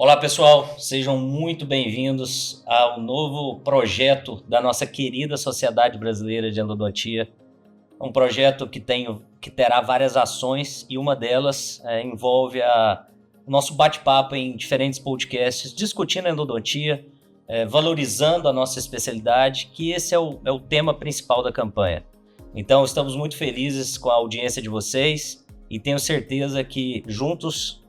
Olá pessoal, sejam muito bem-vindos ao novo projeto da nossa querida Sociedade Brasileira de Endodontia. Um projeto que terá várias ações e uma delas envolve o nosso bate-papo em diferentes podcasts discutindo a endodontia, valorizando a nossa especialidade, que esse é o tema principal da campanha. Então estamos muito felizes com a audiência de vocês e tenho certeza que juntos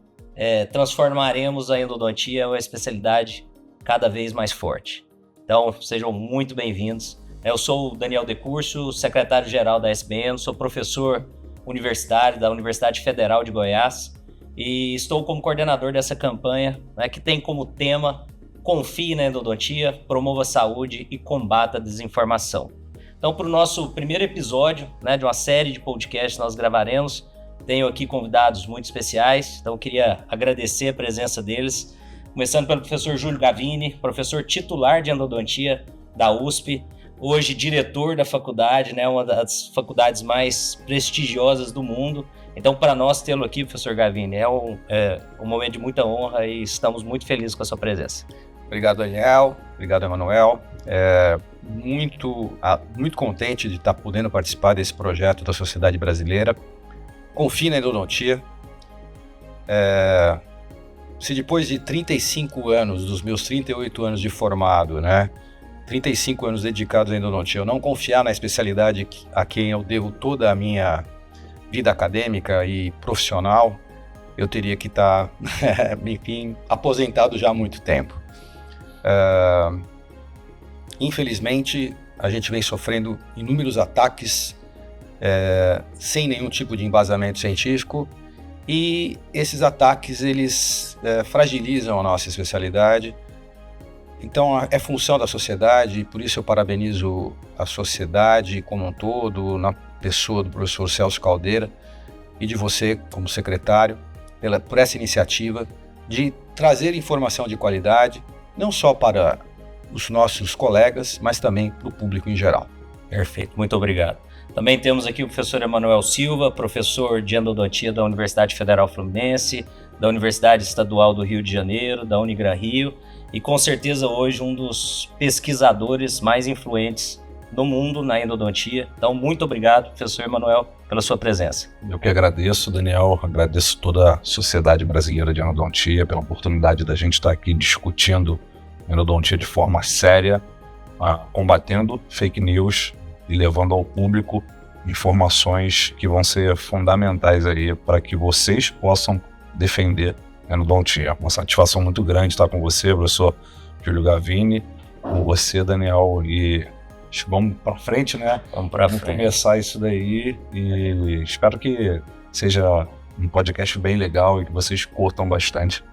transformaremos a endodontia em uma especialidade cada vez mais forte. Então, sejam muito bem-vindos. Eu sou o Daniel Decurso, secretário-geral da SBN, sou professor universitário da Universidade Federal de Goiás e estou como coordenador dessa campanha, que tem como tema Confie na Endodontia, promova a saúde e combata a desinformação. Então, para o nosso primeiro episódio de uma série de podcasts que nós gravaremos, tenho aqui convidados muito especiais, então eu queria agradecer a presença deles, começando pelo professor Júlio Gavini, professor titular de endodontia da USP, hoje diretor da faculdade, uma das faculdades mais prestigiosas do mundo. Então, para nós tê-lo aqui, professor Gavini, é um momento de muita honra e estamos muito felizes com a sua presença. Obrigado, Daniel. Obrigado, Emanuel. Muito contente de estar podendo participar desse projeto da Sociedade Brasileira. Confie na endodontia. Se depois de 35 anos, dos meus 38 anos de formado, 35 anos dedicados à endodontia, eu não confiar na especialidade a quem eu devo toda a minha vida acadêmica e profissional, eu teria que estar, enfim, aposentado já há muito tempo. Infelizmente, a gente vem sofrendo inúmeros ataques sem nenhum tipo de embasamento científico, e esses ataques eles fragilizam a nossa especialidade. Então é função da sociedade, e por isso eu parabenizo a sociedade como um todo, na pessoa do professor Celso Caldeira e de você como secretário, por essa iniciativa de trazer informação de qualidade, não só para os nossos colegas, mas também para o público em geral. Perfeito, muito obrigado. Também temos aqui o professor Emanuel Silva, professor de endodontia da Universidade Federal Fluminense, da Universidade Estadual do Rio de Janeiro, da Unigran Rio, e com certeza hoje um dos pesquisadores mais influentes do mundo na endodontia. Então, muito obrigado, professor Emanuel, pela sua presença. Eu que agradeço, Daniel, agradeço toda a Sociedade Brasileira de Endodontia pela oportunidade da gente estar aqui discutindo endodontia de forma séria, combatendo fake news e levando ao público informações que vão ser fundamentais aí para que vocês possam defender a endodontia. Uma satisfação muito grande estar com você, professor Júlio Gavini, com você, Daniel, e vamos para frente, Vamos para frente. Começar isso daí e espero que seja um podcast bem legal e que vocês curtam bastante.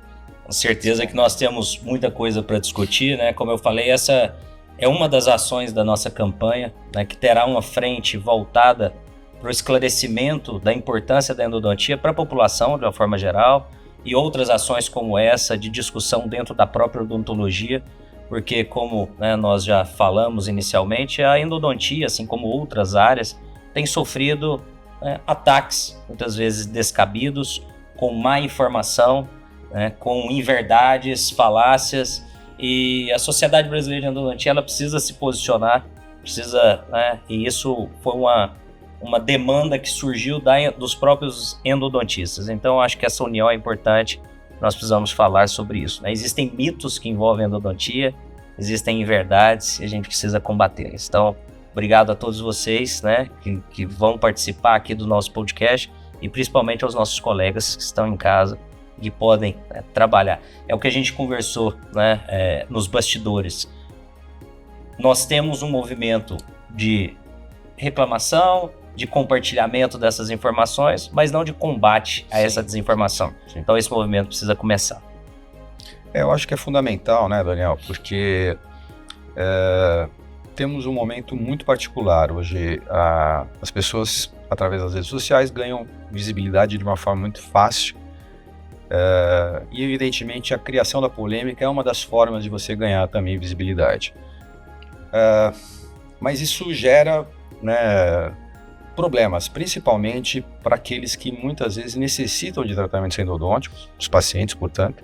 Com certeza que nós temos muita coisa para discutir, Como eu falei, essa é uma das ações da nossa campanha, que terá uma frente voltada para o esclarecimento da importância da endodontia para a população de uma forma geral, e outras ações como essa de discussão dentro da própria odontologia, porque como nós já falamos inicialmente, a endodontia, assim como outras áreas, tem sofrido ataques, muitas vezes descabidos, com má informação, com inverdades, falácias, e a Sociedade Brasileira de Endodontia ela precisa se posicionar, e isso foi uma demanda que surgiu dos próprios endodontistas. Então, eu acho que essa união é importante, nós precisamos falar sobre isso. Existem mitos que envolvem a endodontia, existem inverdades, e a gente precisa combatê-las. Então, obrigado a todos vocês que vão participar aqui do nosso podcast, e principalmente aos nossos colegas que estão em casa, que podem trabalhar. É o que a gente conversou nos bastidores. Nós temos um movimento de reclamação, de compartilhamento dessas informações, mas não de combate a essa desinformação. Sim. Então esse movimento precisa começar. Eu acho que é fundamental, Daniel, porque temos um momento muito particular. Hoje as pessoas, através das redes sociais, ganham visibilidade de uma forma muito fácil. E evidentemente a criação da polêmica é uma das formas de você ganhar também visibilidade. Mas isso gera problemas, principalmente para aqueles que muitas vezes necessitam de tratamentos endodônticos, os pacientes, portanto,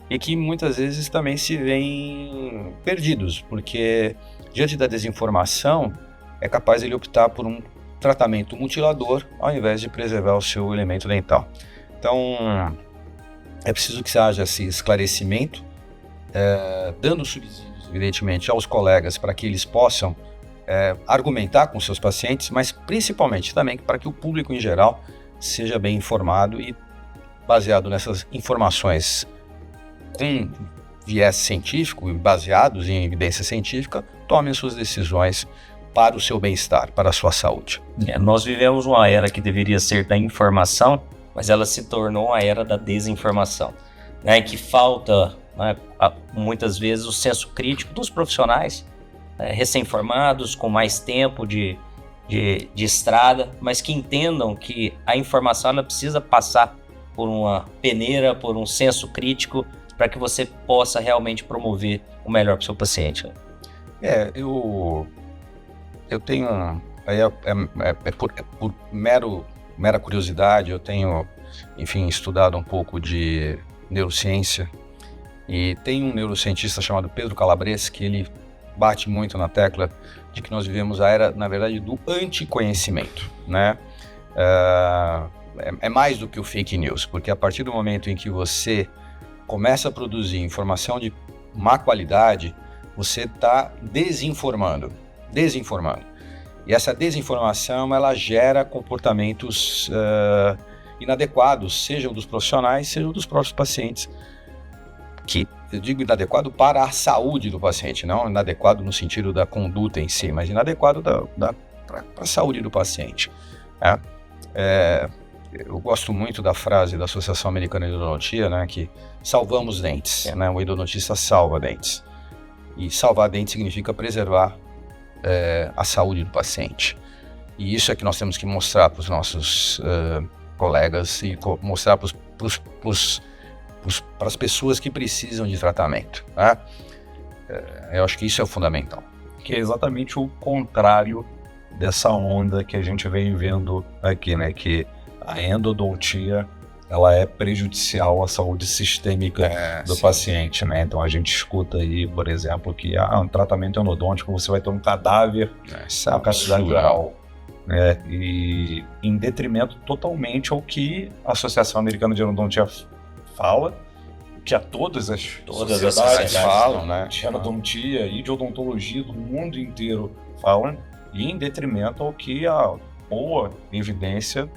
e que muitas vezes também se veem perdidos, porque diante da desinformação é capaz ele optar por um tratamento mutilador ao invés de preservar o seu elemento dental. Então é preciso que haja esse esclarecimento, dando subsídios, evidentemente, aos colegas para que eles possam argumentar com seus pacientes, mas principalmente também para que o público em geral seja bem informado e, baseado nessas informações com viés científico e baseados em evidência científica, tomem suas decisões para o seu bem-estar, para a sua saúde. Nós vivemos uma era que deveria ser da informação, mas ela se tornou uma era da desinformação, né? Que falta, né, muitas vezes o senso crítico dos profissionais, recém-formados, com mais tempo de estrada, mas que entendam que a informação ela precisa passar por uma peneira, por um senso crítico, para que você possa realmente promover o melhor para o seu paciente. Eu tenho, por mera curiosidade, eu tenho, enfim, estudado um pouco de neurociência, e tem um neurocientista chamado Pedro Calabres, que ele bate muito na tecla de que nós vivemos a era, na verdade, do anticonhecimento, né? É mais do que o fake news, porque a partir do momento em que você começa a produzir informação de má qualidade, você está desinformando. E essa desinformação, ela gera comportamentos inadequados, sejam dos profissionais, sejam dos próprios pacientes. Que eu digo inadequado para a saúde do paciente, não inadequado no sentido da conduta em si, mas inadequado para a saúde do paciente. Eu gosto muito da frase da Associação Americana de Endodontia, né, que salvamos dentes, né, o endodontista salva dentes. E salvar dentes significa preservar a saúde do paciente. E isso é que nós temos que mostrar para os nossos colegas e mostrar para as pessoas que precisam de tratamento, né? Eu acho que isso é o fundamental. Que é exatamente o contrário dessa onda que a gente vem vendo aqui, né? Que a endodontia, ela é prejudicial à saúde sistêmica do paciente, né? Então a gente escuta aí, por exemplo, que um tratamento endodôntico você vai ter um cadáver na cavidade oral, né? E em detrimento totalmente ao que a Associação Americana de Endodontia fala, que a todas as sociedades falam, né? De endodontia e de odontologia do mundo inteiro falam, e em detrimento ao que a boa evidência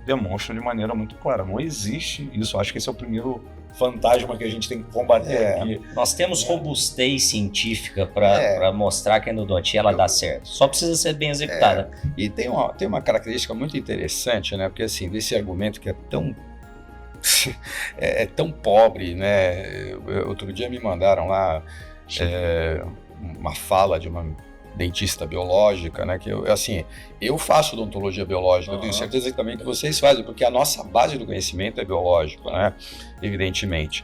demonstra de maneira muito clara. Não existe isso. Acho que esse é o primeiro fantasma que a gente tem que combater aqui. Nós temos robustez científica para mostrar que a endodontia ela dá certo. Só precisa ser bem executada. E tem uma característica muito interessante, né? Porque assim, desse argumento que é tão tão pobre, né? Outro dia me mandaram lá uma fala de uma dentista biológica, né? Que eu faço odontologia biológica, eu tenho certeza também que vocês fazem, porque a nossa base do conhecimento é biológico, né? Evidentemente.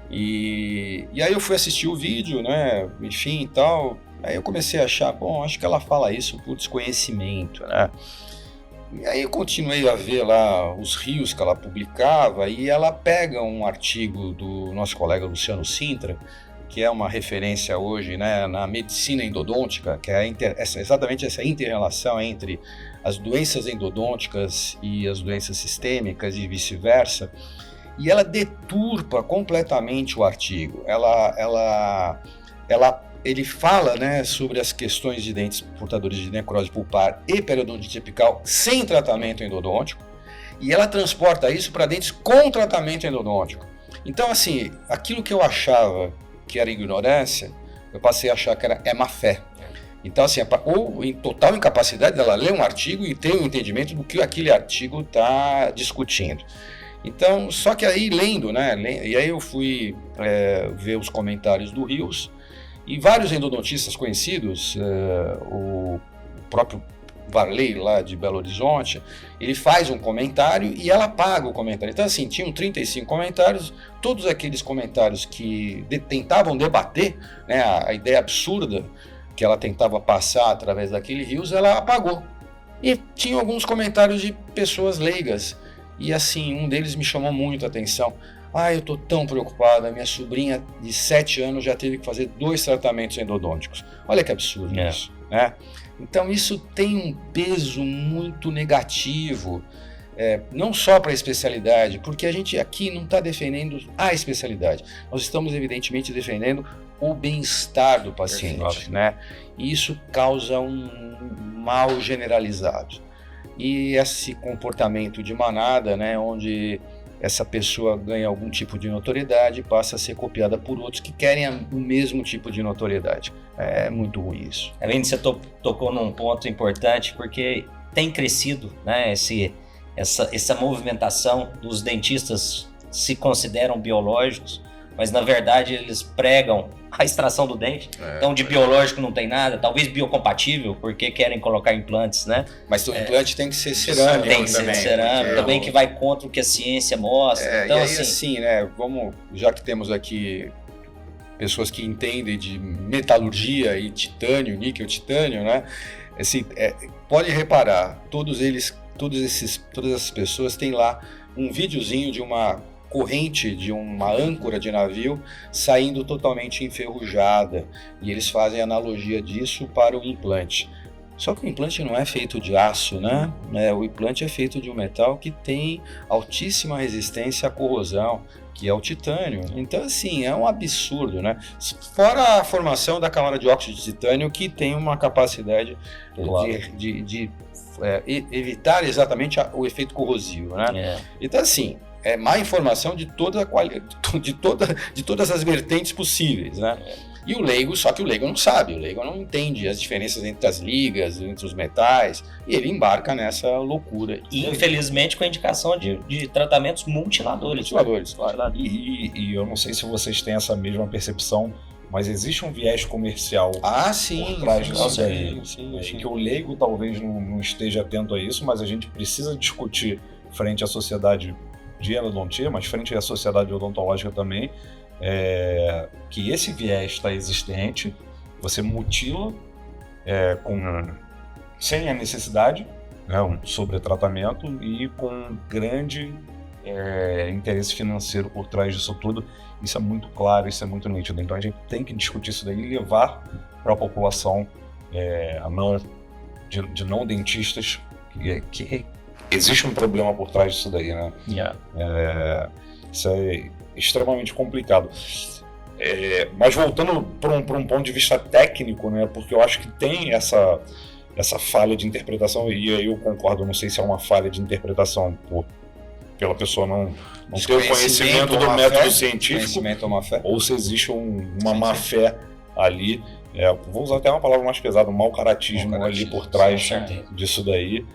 E aí eu fui assistir o vídeo, né? Enfim e tal. Aí eu comecei a achar, acho que ela fala isso por desconhecimento, né? E aí eu continuei a ver lá os rios que ela publicava, e ela pega um artigo do nosso colega Luciano Sintra, que é uma referência hoje, né, na medicina endodôntica, que é exatamente essa inter-relação entre as doenças endodônticas e as doenças sistêmicas e vice-versa, e ela deturpa completamente o artigo. Ele fala, né, sobre as questões de dentes portadores de necrose pulpar e periodontite apical sem tratamento endodôntico, e ela transporta isso para dentes com tratamento endodôntico. Então, assim, aquilo que eu achava que era ignorância, eu passei a achar que é má fé. Então, assim, ou em total incapacidade dela ler um artigo e ter um entendimento do que aquele artigo está discutindo. Então, só que aí lendo, né, e aí eu fui ver os comentários do Rios, e vários endodontistas conhecidos, o próprio Varley lá de Belo Horizonte, ele faz um comentário e ela apaga o comentário. Então, assim, tinham 35 comentários, todos aqueles comentários que tentavam debater, né, a ideia absurda que ela tentava passar através daquele Rios, ela apagou. E tinha alguns comentários de pessoas leigas, e assim, um deles me chamou muito a atenção. eu tô tão preocupada, minha sobrinha de 7 anos já teve que fazer 2 tratamentos endodônticos. Olha que absurdo isso, né? Então isso tem um peso muito negativo, não só para a especialidade, porque a gente aqui não está defendendo a especialidade, nós estamos evidentemente defendendo o bem-estar do paciente, né? E isso causa um mal generalizado. E esse comportamento de manada, né, onde essa pessoa ganha algum tipo de notoriedade, passa a ser copiada por outros que querem o mesmo tipo de notoriedade. É muito ruim isso. Além de você tocou num ponto importante, porque tem crescido, né, essa movimentação dos dentistas se consideram biológicos, mas na verdade eles pregam a extração do dente. Então de biológico não tem nada, talvez biocompatível, porque querem colocar implantes, né? Mas o implante tem que ser cerâmico. Tem que ser cerâmico, também que vai contra o que a ciência mostra. Então, e aí, assim, né, já que temos aqui pessoas que entendem de metalurgia e titânio, níquel, titânio, né? Assim, pode reparar, todas essas pessoas têm lá um videozinho de uma corrente de uma âncora de navio saindo totalmente enferrujada, e eles fazem analogia disso para o implante. Só que o implante não é feito de aço, né? O implante é feito de um metal que tem altíssima resistência à corrosão, que é o titânio. Então, assim, é um absurdo, né? Fora a formação da camada de óxido de titânio, que tem uma capacidade de evitar exatamente o efeito corrosivo, né? Então, assim, má informação de todas as vertentes possíveis, né? E o leigo, só que o leigo não sabe, o leigo não entende as diferenças entre as ligas, entre os metais, e ele embarca nessa loucura. E infelizmente com a indicação de tratamentos multiladores. Claro. E eu não sei se vocês têm essa mesma percepção, mas existe um viés comercial sim, por trás disso aí, que o leigo talvez não esteja atento a isso, mas a gente precisa discutir frente à sociedade de endodontia, mas frente à sociedade odontológica também, que esse viés está existente, você mutila sem a necessidade, né, um sobretratamento e com grande interesse financeiro por trás disso tudo. Isso é muito claro, isso é muito nítido. Então a gente tem que discutir isso daí e levar para a população de não dentistas que existe um problema por trás disso daí, né? Isso é extremamente complicado. Mas voltando para um ponto de vista técnico, né? Porque eu acho que tem essa falha de interpretação, e aí eu concordo, não sei se é uma falha de interpretação pela pessoa não ter o conhecimento do método científico, ou se existe uma má fé ali. Vou usar até uma palavra mais pesada, um mau caratismo ali por trás disso daí.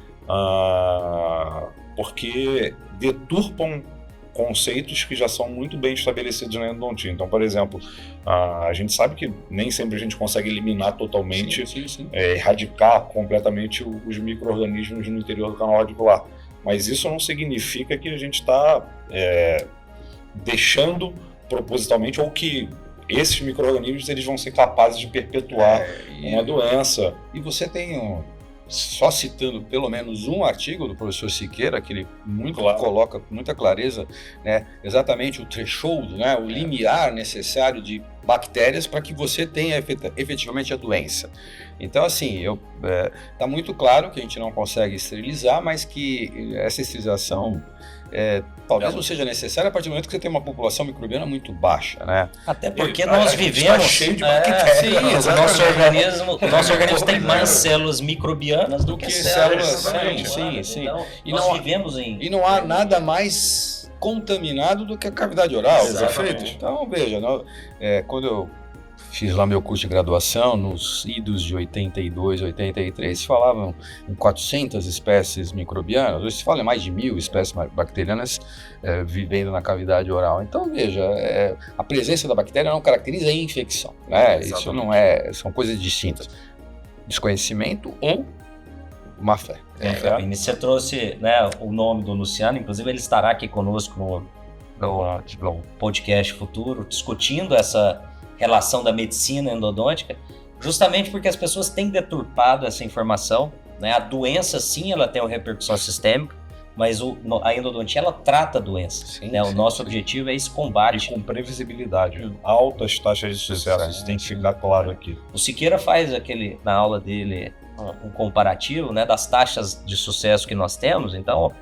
Porque deturpam conceitos que já são muito bem estabelecidos na endodontia. Então, por exemplo, a gente sabe que nem sempre a gente consegue eliminar totalmente, erradicar completamente os micro-organismos no interior do canal radicular, mas isso não significa que a gente está deixando propositalmente, ou que esses micro-organismos eles vão ser capazes de perpetuar uma doença. E você tem só citando pelo menos um artigo do professor Siqueira, que ele coloca com muita clareza, né, exatamente o threshold, né, o limiar necessário de bactérias para que você tenha efetivamente a doença. Então, assim, tá muito claro que a gente não consegue esterilizar, mas que essa esterilização talvez não seja necessária a partir do momento que você tem uma população microbiana muito baixa, né? Até porque nós vivemos cheio de bactérias. O nosso organismo tem mais células microbianas do que células. Sim. Então, nós vivemos e não há nada mais contaminado do que a cavidade oral. Perfeito. Então, veja, quando eu fiz lá meu curso de graduação, nos idos de 82, 83, se falavam em 400 espécies microbianas, hoje se fala em mais de 1000 espécies bacterianas vivendo na cavidade oral. Então, veja, a presença da bactéria não caracteriza a infecção, né? Isso não são coisas distintas. Desconhecimento ou má fé. E você trouxe, né, o nome do Luciano, inclusive ele estará aqui conosco no podcast futuro, discutindo essa relação da medicina endodôntica, justamente porque as pessoas têm deturpado essa informação, né? A doença, sim, ela tem uma repercussão sistêmica, mas a endodontia, ela trata a doença. Sim, né? O sim, nosso sim. objetivo é esse E combate. com previsibilidade. Altas taxas de sucesso, isso tem que ficar claro aqui. O Siqueira faz na aula dele um comparativo, né, das taxas de sucesso que nós temos. Então,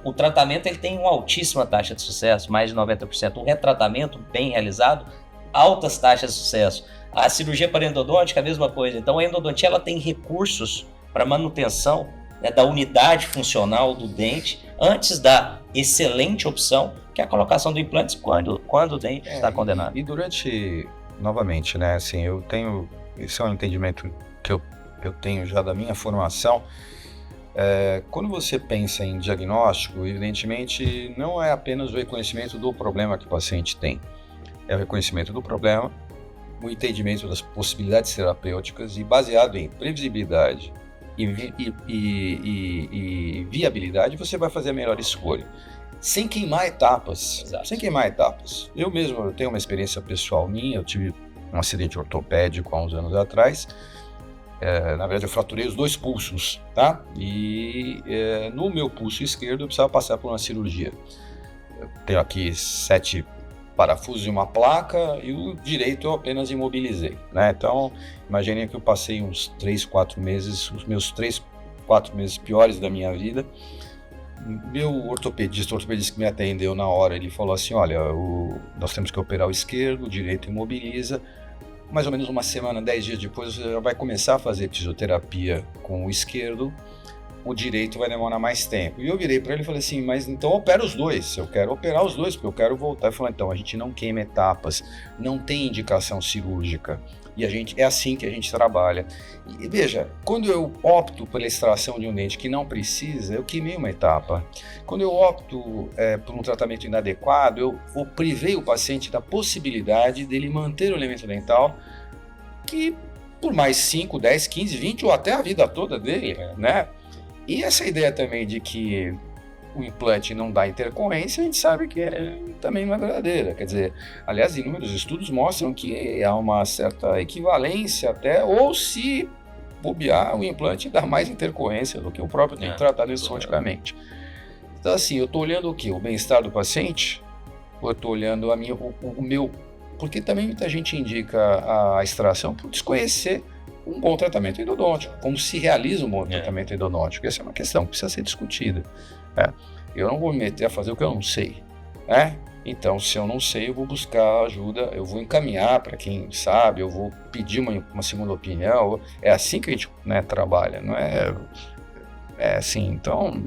o tratamento ele tem uma altíssima taxa de sucesso, mais de 90%. O retratamento bem realizado, altas taxas de sucesso. A cirurgia parodontológica, a mesma coisa. Então, a endodontia ela tem recursos para manutenção, né, da unidade funcional do dente antes da excelente opção, que é a colocação do implante quando o dente está condenado. E durante, novamente, né, assim, esse é um entendimento que eu tenho já da minha formação. Quando você pensa em diagnóstico, evidentemente não é apenas o reconhecimento do problema que o paciente tem, é o reconhecimento do problema, o entendimento das possibilidades terapêuticas e baseado em previsibilidade e viabilidade, você vai fazer a melhor escolha. Sem queimar etapas. Exato. Sem queimar etapas. Eu tenho uma experiência pessoal minha, eu tive um acidente ortopédico há uns anos atrás. Na verdade, eu fraturei os 2 pulsos, tá? E no meu pulso esquerdo eu precisava passar por uma cirurgia. Eu tenho aqui 7 parafusos e uma placa, e o direito eu apenas imobilizei, né? Então, imaginem que eu passei uns 3, 4 meses, os meus 3, 4 meses piores da minha vida. Meu ortopedista que me atendeu na hora, ele falou assim, olha, nós temos que operar o esquerdo, o direito imobiliza, mais ou menos uma semana, 10 dias depois, você já vai começar a fazer fisioterapia com o esquerdo, o direito vai demorar mais tempo. E eu virei para ele e falei assim, mas então opera os 2, eu quero operar os 2, porque eu quero voltar. Ele falou, então, a gente não queima etapas, não tem indicação cirúrgica, e é assim que a gente trabalha. E veja, quando eu opto pela extração de um dente que não precisa, eu queimei uma etapa. Quando eu opto por um tratamento inadequado, eu privei o paciente da possibilidade dele manter o elemento dental, que por mais 5, 10, 15, 20 ou até a vida toda dele, né? E essa ideia também de que o implante não dá intercorrência, a gente sabe que também não é verdadeira. Quer dizer, aliás, inúmeros estudos mostram que há uma certa equivalência até, ou se bobear, o implante dá mais intercorrência do que o próprio tem tratado endodonticamente. Então, assim, eu estou olhando o quê? O bem-estar do paciente? Ou eu estou olhando o meu... Porque também muita gente indica a extração por desconhecer um bom tratamento endodôntico, como se realiza um bom tratamento endodôntico. Essa é uma questão que precisa ser discutida. Eu não vou me meter a fazer o que eu não sei. Então, se eu não sei, eu vou buscar ajuda, eu vou encaminhar para quem sabe, eu vou pedir uma segunda opinião. É assim que a gente trabalha, não é assim. Então,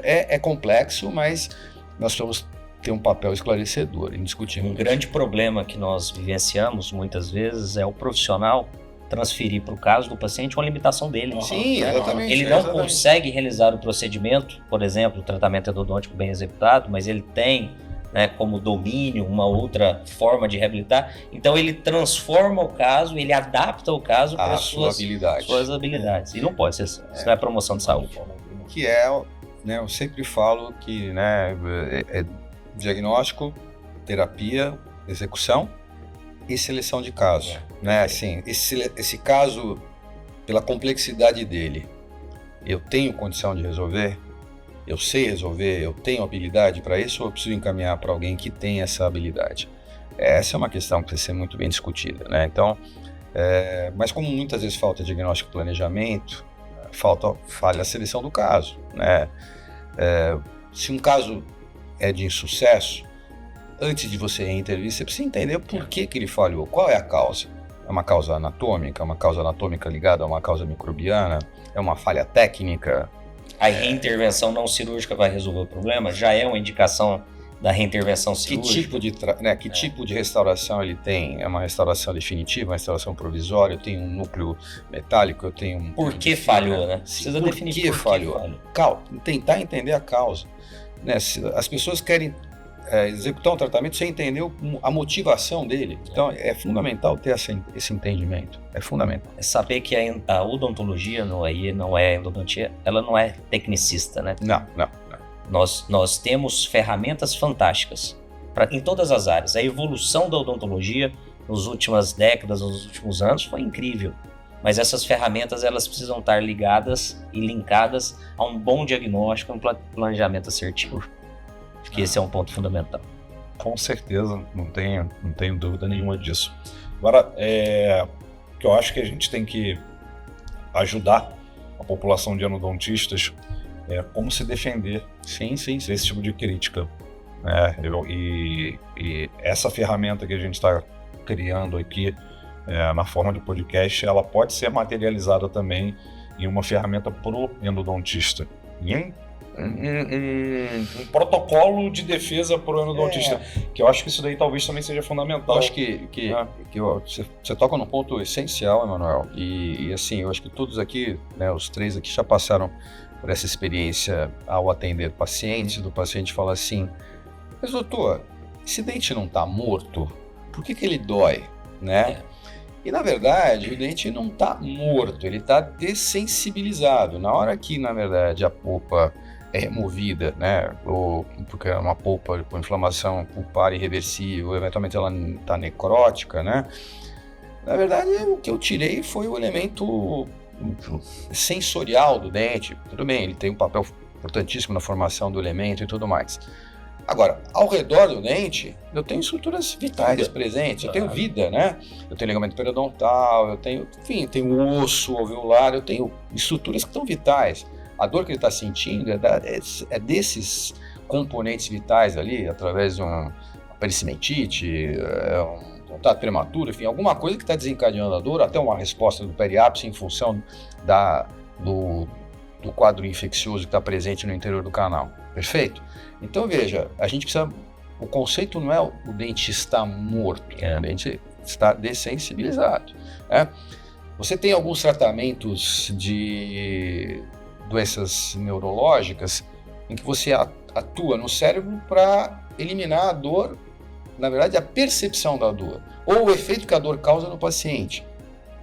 é complexo, mas nós precisamos ter um papel esclarecedor, indiscutível. Um grande problema que nós vivenciamos muitas vezes é o profissional transferir para o caso do paciente uma limitação dele. Sim, exatamente. Ele não consegue realizar o procedimento, por exemplo, o tratamento endodôntico bem executado, mas ele tem, como domínio uma outra forma de reabilitar. Então ele transforma o caso, ele adapta o caso para as suas habilidades. E não pode ser isso. Isso não é promoção de saúde. Que eu sempre falo que é diagnóstico, terapia, execução e seleção de caso. Assim, esse caso, pela complexidade dele, eu tenho condição de resolver? Eu sei resolver? Eu tenho habilidade para isso? Ou eu preciso encaminhar para alguém que tem essa habilidade? Essa é uma questão que precisa ser muito bem discutida, Então, mas como muitas vezes falta diagnóstico e planejamento, falha a seleção do caso, Se um caso é de insucesso, antes de você intervir, você precisa entender por que ele falhou, qual é a causa. É uma causa anatômica, ligada a uma causa microbiana, é uma falha técnica. A reintervenção não cirúrgica vai resolver o problema? Já é uma indicação da reintervenção cirúrgica? Que tipo de restauração ele tem? É uma restauração definitiva, uma restauração provisória? Eu tenho um núcleo metálico, eu tenho um... Por que falhou, Precisa definir por que falhou. Tentar entender a causa. As pessoas querem executar um tratamento sem entender a motivação dele. Então, é fundamental ter esse entendimento. É fundamental. É saber que a odontologia não é endodontia, ela não é tecnicista, Não. Nós temos ferramentas fantásticas em todas as áreas. A evolução da odontologia nas últimas décadas, nos últimos anos, foi incrível. mas essas ferramentas elas precisam estar ligadas e linkadas a um bom diagnóstico, um planejamento assertivo. Acho que esse é um ponto fundamental. Com certeza, não tenho dúvida nenhuma disso. Agora, que eu acho que a gente tem que ajudar a população de endodontistas como se defender desse tipo de crítica. E essa ferramenta que a gente está criando aqui na forma de podcast, ela pode ser materializada também em uma ferramenta pro endodontista. Um protocolo de defesa para o endodontista, que eu acho que isso daí talvez também seja fundamental. Eu acho que você toca num ponto essencial, Emanuel, e assim, eu acho que todos aqui, né, os 3 aqui já passaram por essa experiência ao atender pacientes, do paciente fala assim, mas doutor, esse dente não está morto, por que ele dói, né? E na verdade o dente não está morto, ele está dessensibilizado. Na hora que na verdade a polpa é removida, né, ou porque é uma polpa com inflamação pulpar irreversível, eventualmente ela está necrótica, né, na verdade o que eu tirei foi o elemento sensorial do dente. Tudo bem, ele tem um papel importantíssimo na formação do elemento e tudo mais. Agora, ao redor do dente, eu tenho estruturas vitais presentes, eu tenho vida, né? Eu tenho ligamento periodontal, eu tenho osso alveolar, eu tenho estruturas que estão vitais. A dor que ele está sentindo é desses componentes vitais ali, através de uma pericimentite, um contato prematuro, enfim, alguma coisa que está desencadeando a dor, até uma resposta do periápice em função do quadro infeccioso que está presente no interior do canal. Perfeito? Então veja, a gente precisa, o conceito não é o dente está morto, o dente está dessensibilizado, né? Você tem alguns tratamentos de doenças neurológicas em que você atua no cérebro para eliminar a dor, na verdade a percepção da dor, ou o efeito que a dor causa no paciente.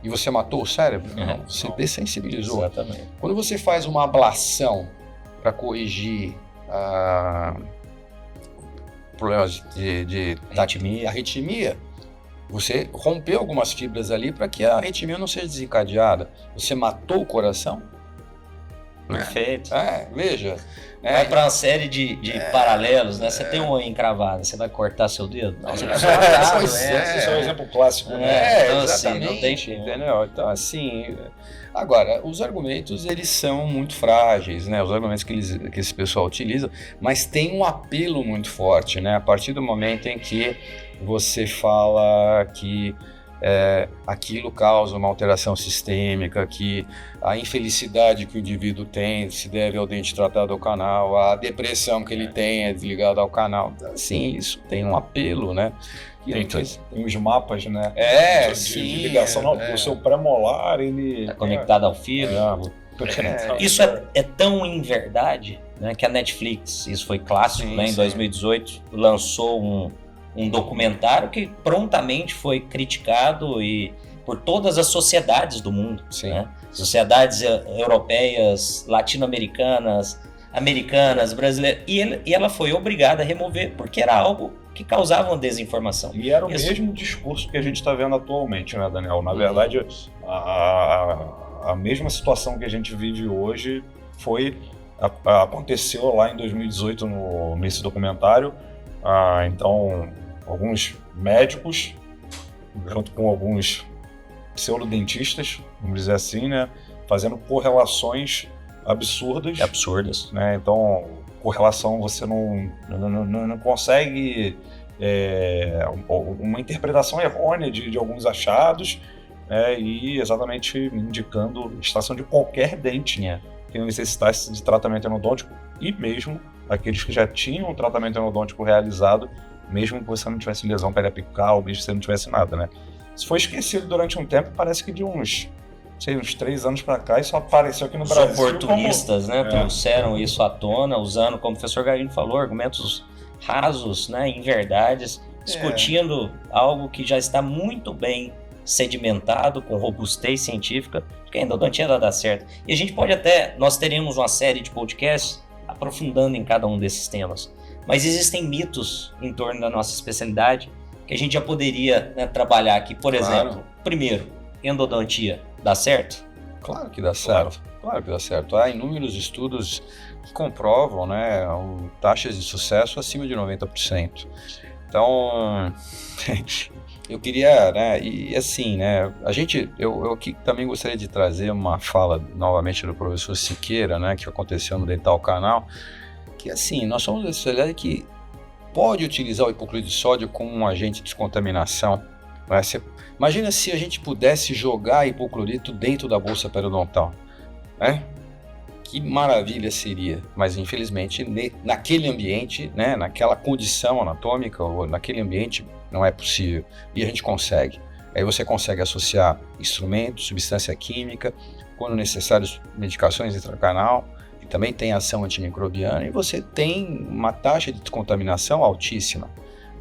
E você matou o cérebro? Não, você dessensibilizou. Exatamente. Quando você faz uma ablação para corrigir problemas de arritmia, você rompeu algumas fibras ali para que a arritmia não seja desencadeada. Você matou o coração? Perfeito. Veja. Vai para uma série de paralelos, né? Você tem uma encravada, você vai cortar seu dedo? Não, você vai Esse é um exemplo clássico, né? Então, exatamente, assim, não tem entendeu? Então, assim, agora, os argumentos, eles são muito frágeis, né? Os argumentos que esse pessoal utiliza, mas tem um apelo muito forte, né? A partir do momento em que você fala que aquilo causa uma alteração sistêmica, que a infelicidade que o indivíduo tem se deve ao dente tratado ao canal, a depressão que ele tem é desligada ao canal. Então, assim, isso tem um apelo, né? Tem os mapas, né? De ligação. O seu pré-molar, ele está conectado ao fibro. Isso é tão em verdade, né, que a Netflix, isso foi clássico, né, em 2018, lançou um documentário que prontamente foi criticado por todas as sociedades do mundo, né? Sociedades europeias, latino-americanas, americanas, brasileiras, e ela foi obrigada a remover, porque era algo que causava uma desinformação. E era o mesmo discurso que a gente está vendo atualmente, né, Daniel? Na verdade, a mesma situação que a gente vive hoje aconteceu lá em 2018 nesse documentário. Então, alguns médicos, junto com alguns pseudodentistas, vamos dizer assim, né, fazendo correlações absurdas, né? Então, correlação você não consegue uma interpretação errônea de alguns achados, e exatamente indicando extração de qualquer dente que necessitasse de tratamento endodôntico, e mesmo aqueles que já tinham um tratamento endodôntico realizado, mesmo que você não tivesse lesão periapical, mesmo que você não tivesse nada, né? Isso foi esquecido durante um tempo, parece que de uns 3 anos para cá, isso apareceu aqui no Brasil. Os oportunistas, né, trouxeram isso à tona, usando, como o professor Garino falou, argumentos rasos, né, inverdades, discutindo algo que já está muito bem sedimentado, com robustez científica, que a endodontia dá certo. E a gente pode nós teríamos uma série de podcasts aprofundando em cada um desses temas. Mas existem mitos em torno da nossa especialidade que a gente já poderia, né, trabalhar aqui. Por exemplo, primeiro, endodontia, dá certo? Claro que dá certo. Claro que dá certo. Há inúmeros estudos que comprovam, né, taxas de sucesso acima de 90%. Então, eu queria, né, e assim, né, eu aqui também gostaria de trazer uma fala novamente do professor Siqueira, né, que aconteceu no Dental Canal, que assim, nós somos uma sociedade que pode utilizar o hipoclorito de sódio como um agente de descontaminação. Né? Imagina se a gente pudesse jogar hipoclorito dentro da bolsa periodontal, né? Que maravilha seria, mas infelizmente naquele ambiente, né, naquela condição anatômica ou naquele ambiente não é possível, e a gente consegue. Aí você consegue associar instrumentos, substância química, quando necessário medicações intracanal, e também tem ação antimicrobiana, e você tem uma taxa de descontaminação altíssima,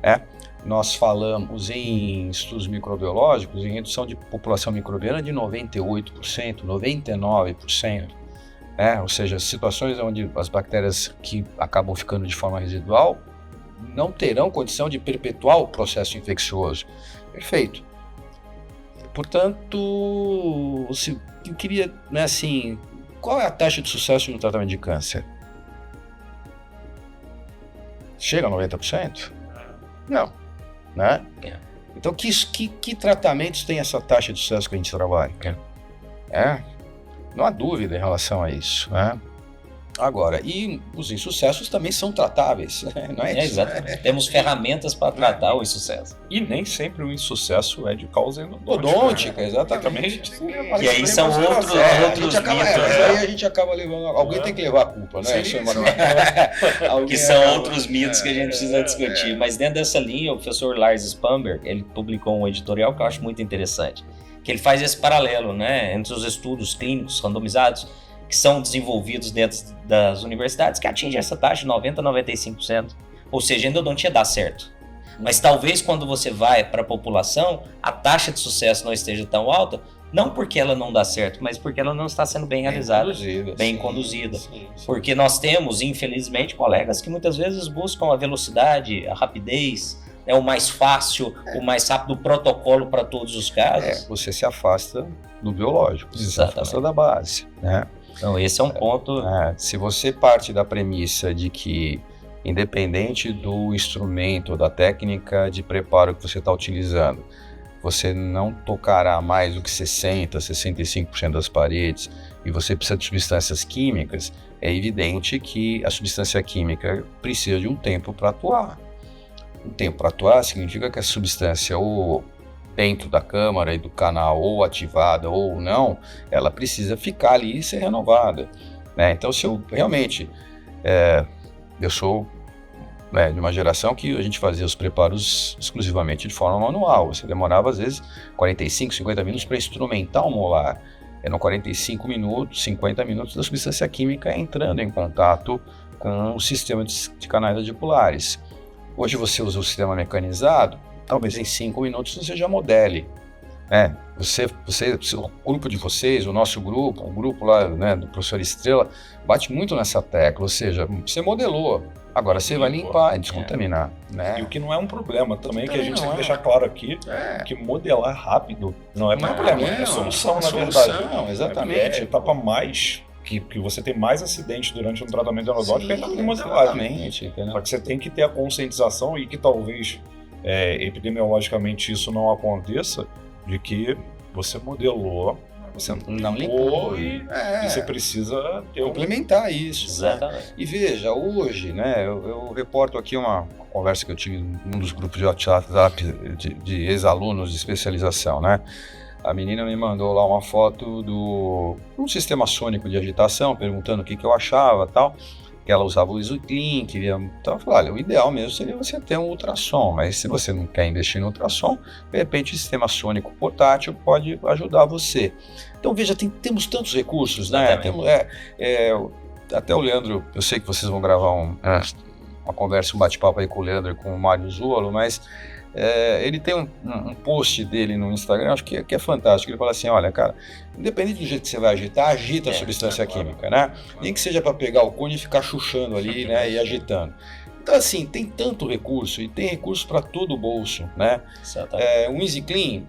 né? Nós falamos em estudos microbiológicos em redução de população microbiana de 98%, 99%. Ou seja, situações onde as bactérias que acabam ficando de forma residual não terão condição de perpetuar o processo infeccioso. Perfeito. Portanto, eu queria, né, assim, qual é a taxa de sucesso no tratamento de câncer? Chega a 90%? Não. Né? Então, que tratamentos tem essa taxa de sucesso que a gente trabalha? Não há dúvida em relação a isso, né? Agora, e os insucessos também são tratáveis, né? Não é isso? Exatamente. Temos ferramentas para tratar o insucesso. E nem sempre o insucesso é de causa endodôntica, exatamente. E aí são outros mitos. Aí a gente acaba levando... Alguém tem que levar a culpa, né? Que são outros mitos que a gente precisa discutir. Mas dentro dessa linha, o professor Lars Spamberg, ele publicou um editorial que eu acho muito interessante, que ele faz esse paralelo, né, entre os estudos clínicos randomizados que são desenvolvidos dentro das universidades, que atingem essa taxa de 90% a 95%. Ou seja, a endodontia dá certo. Mas talvez quando você vai para a população, a taxa de sucesso não esteja tão alta, não porque ela não dá certo, mas porque ela não está sendo bem realizada, bem conduzida. Sim. Porque nós temos, infelizmente, colegas que muitas vezes buscam a velocidade, a rapidez, o mais fácil, o mais rápido, o protocolo para todos os casos. Você se afasta do biológico, você se afasta da base, né? Então esse é um ponto... Se você parte da premissa de que, independente do instrumento, da técnica de preparo que você está utilizando, você não tocará mais do que 60%, 65% das paredes, e você precisa de substâncias químicas, é evidente que a substância química precisa de um tempo para atuar. Um tempo para atuar significa que a substância, ou dentro da câmara e do canal, ou ativada ou não, ela precisa ficar ali e ser renovada, né? Então, se eu realmente... eu sou de uma geração que a gente fazia os preparos exclusivamente de forma manual. Você demorava, às vezes, 45, 50 minutos para instrumentar o molar. Eram 45 minutos, 50 minutos da substância química entrando em contato com o sistema de canais radiculares. Hoje você usa o sistema mecanizado, talvez em 5 minutos você já modele. O grupo de vocês, o nosso grupo, o grupo lá, né, do professor Estrela, bate muito nessa tecla, ou seja, você modelou, agora você vai limpar e descontaminar. Né? E o que não é um problema também, que a gente tem que deixar claro aqui, que modelar rápido não é problema, é solução, na verdade. Exatamente. É a etapa mais... Que você tem mais acidentes durante um tratamento endodôntico, é a modelagem. Só que você tem que ter a conscientização, e que talvez epidemiologicamente isso não aconteça, de que você modelou, você não limpou e você precisa complementar isso. Exatamente. Né? E veja, hoje, né, eu reporto aqui uma conversa que eu tive num dos grupos de WhatsApp de ex-alunos de especialização, né? A menina me mandou lá uma foto de um sistema sônico de agitação, perguntando o que eu achava e tal, que ela usava o Isoclean, queria... Então eu falei, olha, o ideal mesmo seria você ter um ultrassom, mas se você não quer investir no ultrassom, de repente o sistema sônico portátil pode ajudar você. Então veja, temos tantos recursos, né? Até o Leandro, eu sei que vocês vão gravar uma conversa, um bate-papo aí com o Leandro e com o Mário Zuolo, mas... ele tem um post dele no Instagram, acho que é fantástico. Ele fala assim, olha, cara, independente do jeito que você vai agitar, agita a substância química, né? Nem que seja para pegar o cone e ficar chuchando ali, né, e agitando. Então, assim, tem tanto recurso, e tem recurso para todo o bolso, né? Um Easy Clean,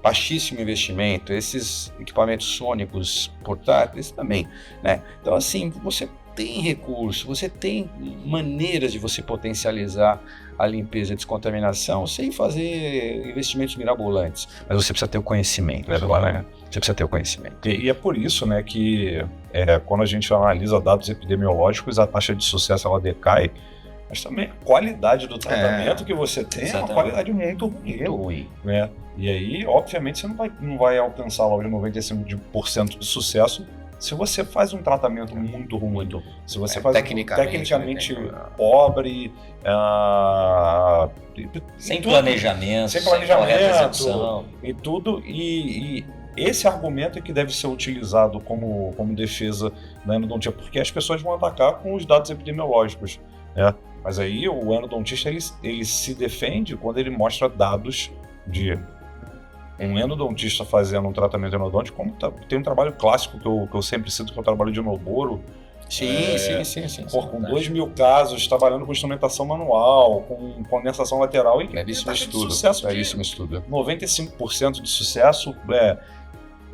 baixíssimo investimento, esses equipamentos sônicos portáteis também, né? Então, assim, você tem recurso, você tem maneiras de você potencializar a limpeza e a descontaminação sem fazer investimentos mirabolantes, mas você precisa ter o conhecimento, né? Você precisa ter o conhecimento. E é por isso, né, que quando a gente analisa dados epidemiológicos, a taxa de sucesso ela decai, mas também a qualidade do tratamento que você tem é uma qualidade muito ruim, né? E aí, obviamente, você não vai alcançar lá os 95% de sucesso se você faz um tratamento muito ruim. Se você faz tecnicamente pobre, sem planejamento, e tudo, e esse argumento é que deve ser utilizado como defesa da endodontia, porque as pessoas vão atacar com os dados epidemiológicos, né? Mas aí o endodontista ele se defende quando ele mostra dados de um endodontista fazendo um tratamento endodôntico, como tem um trabalho clássico que eu sempre cito, que é o trabalho de Noboro. Sim. Com 2.000 casos, trabalhando com instrumentação manual, com condensação lateral, e belíssimo estudo. Sucesso 95% de sucesso,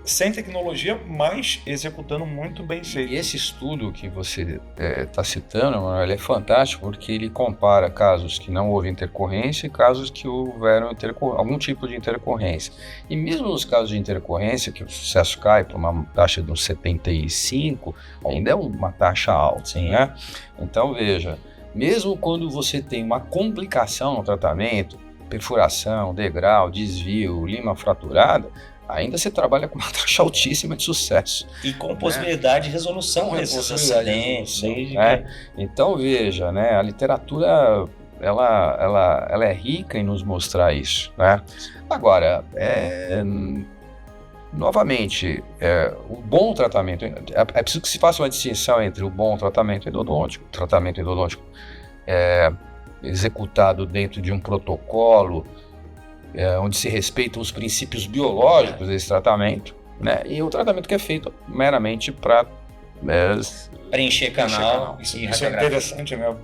sem tecnologia, mas executando muito bem feito. E esse estudo que você está citando, ele é fantástico porque ele compara casos que não houve intercorrência e casos que houveram algum tipo de intercorrência. E mesmo nos casos de intercorrência, que o sucesso cai para uma taxa de uns 75%, ainda é uma taxa alta. Sim. Né? Então, veja, mesmo quando você tem uma complicação no tratamento, perfuração, degrau, desvio, lima fraturada, ainda você trabalha com uma taxa altíssima de sucesso. E com possibilidade de resolução desses acidentes. Então, veja, né, a literatura ela é rica em nos mostrar isso. Né? Agora, novamente, o bom tratamento, é preciso que se faça uma distinção entre o bom tratamento endodôntico, executado dentro de um protocolo, onde se respeitam os princípios biológicos desse tratamento, né? E o tratamento que é feito meramente para preencher canal. Isso é interessante, né?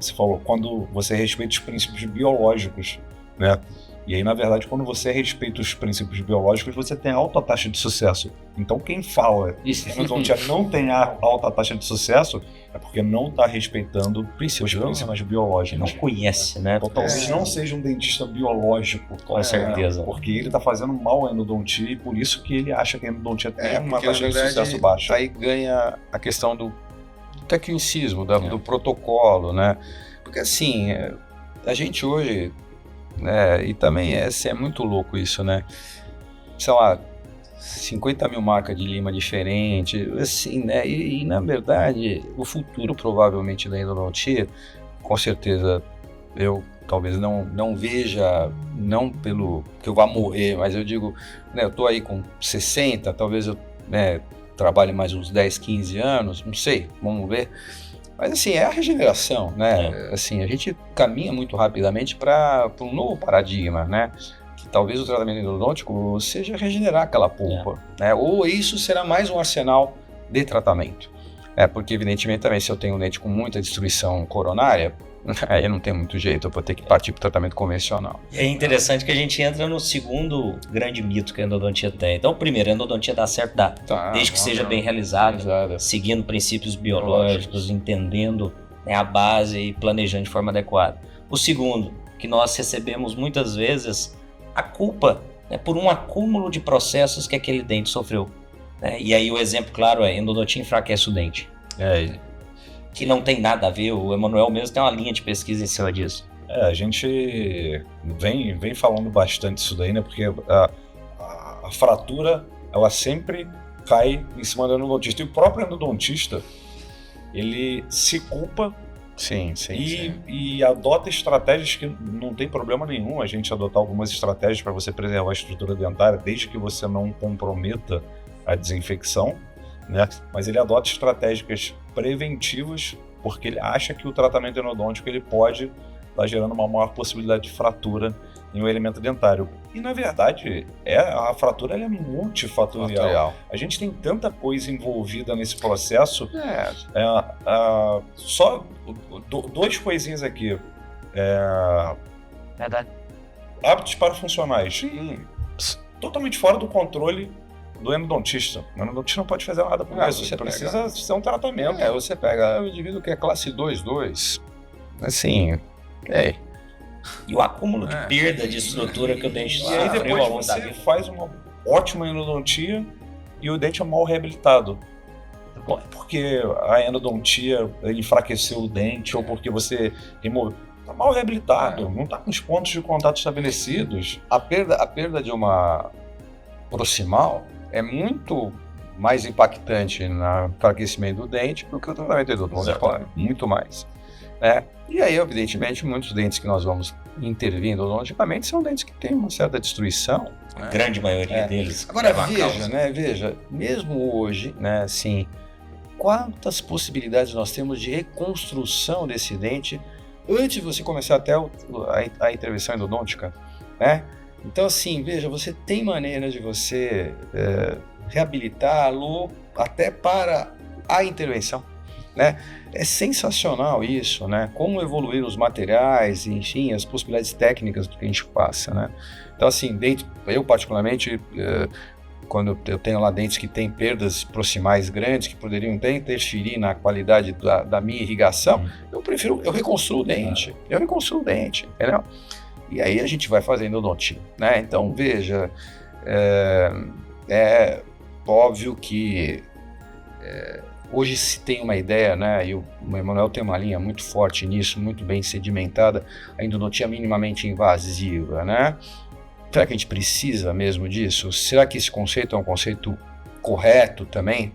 Você falou, quando você respeita os princípios biológicos, né? E aí, na verdade, quando você respeita os princípios biológicos, você tem alta taxa de sucesso. Então, quem fala que endodontia não tem alta taxa de sucesso é porque não está respeitando os princípios biológicos. Não conhece, né? Então, talvez não seja um dentista biológico. Com certeza. Porque ele está fazendo mal à endodontia e por isso que ele acha que a endodontia tem uma taxa de sucesso baixa. Aí ganha a questão do tecnicismo, do protocolo, né? Porque assim, a gente hoje... e também é muito louco isso, né? Sei lá, 50 mil marcas de lima diferente, assim, né? E na verdade, o futuro provavelmente da endodontia, com certeza, eu talvez não veja, não pelo que eu vá morrer, mas eu digo, né, eu tô aí com 60, talvez eu trabalhe mais uns 10, 15 anos, não sei, vamos ver. Mas assim, é a regeneração, né? Assim, a gente caminha muito rapidamente para um novo paradigma, né? Que talvez o tratamento endodôntico seja regenerar aquela pulpa, né? Ou isso será mais um arsenal de tratamento. Porque evidentemente também se eu tenho um dente com muita destruição coronária, aí não tem muito jeito, eu vou ter que partir para o tratamento convencional. É interessante que a gente entra no segundo grande mito que a endodontia tem. Então, primeiro, a endodontia dá certo, desde que seja bem realizada, seguindo princípios biológicos, entendendo a base e planejando de forma adequada. O segundo, que nós recebemos muitas vezes a culpa por um acúmulo de processos que aquele dente sofreu. E aí o exemplo claro é: endodontia enfraquece o dente. Que não tem nada a ver, o Emanuel mesmo tem uma linha de pesquisa em cima disso. A gente vem falando bastante isso daí, né? Porque a fratura, ela sempre cai em cima do endodontista. E o próprio endodontista, ele se culpa e adota estratégias que não tem problema nenhum a gente adotar algumas estratégias para você preservar a estrutura dentária, desde que você não comprometa a desinfecção, né? Mas ele adota estratégias preventivas porque ele acha que o tratamento endodôntico ele pode estar gerando uma maior possibilidade de fratura em um elemento dentário. E na verdade, a fratura ela é multifatorial. A gente tem tanta coisa envolvida nesse processo. Só duas coisinhas aqui. Verdade. Hábitos parafuncionais. totalmente fora do controle do endodontista. O endodontista não pode fazer nada por isso. Você precisa ser um tratamento. Você pega o indivíduo que é classe 2, assim, E o acúmulo de perda de estrutura que o dente E aí depois você faz uma ótima endodontia e o dente é mal reabilitado. Porque a endodontia enfraqueceu o dente ou porque você removeu. Está mal reabilitado, não está com os pontos de contato estabelecidos. A perda de uma proximal é muito mais impactante no enfraquecimento do dente do que o tratamento endodôntico, muito mais. E aí, evidentemente, muitos dentes que nós vamos intervir endodonticamente são dentes que têm uma certa destruição. A grande maioria deles. Agora veja, mesmo hoje, assim, quantas possibilidades nós temos de reconstrução desse dente antes de você começar até a intervenção endodôntica, Então, assim, veja, você tem maneiras de você reabilitá-lo até para a intervenção, É sensacional isso, Como evoluir os materiais, enfim, as possibilidades técnicas do que a gente passa, Então, assim, eu particularmente, quando eu tenho lá dentes que têm perdas proximais grandes, que poderiam até interferir na qualidade da minha irrigação, eu reconstruo o dente, entendeu? E aí a gente vai fazendo odontia, Então, veja, é óbvio que hoje se tem uma ideia, e o Emanuel tem uma linha muito forte nisso, muito bem sedimentada, a endodontia minimamente invasiva, Será que a gente precisa mesmo disso? Será que esse conceito é um conceito correto também?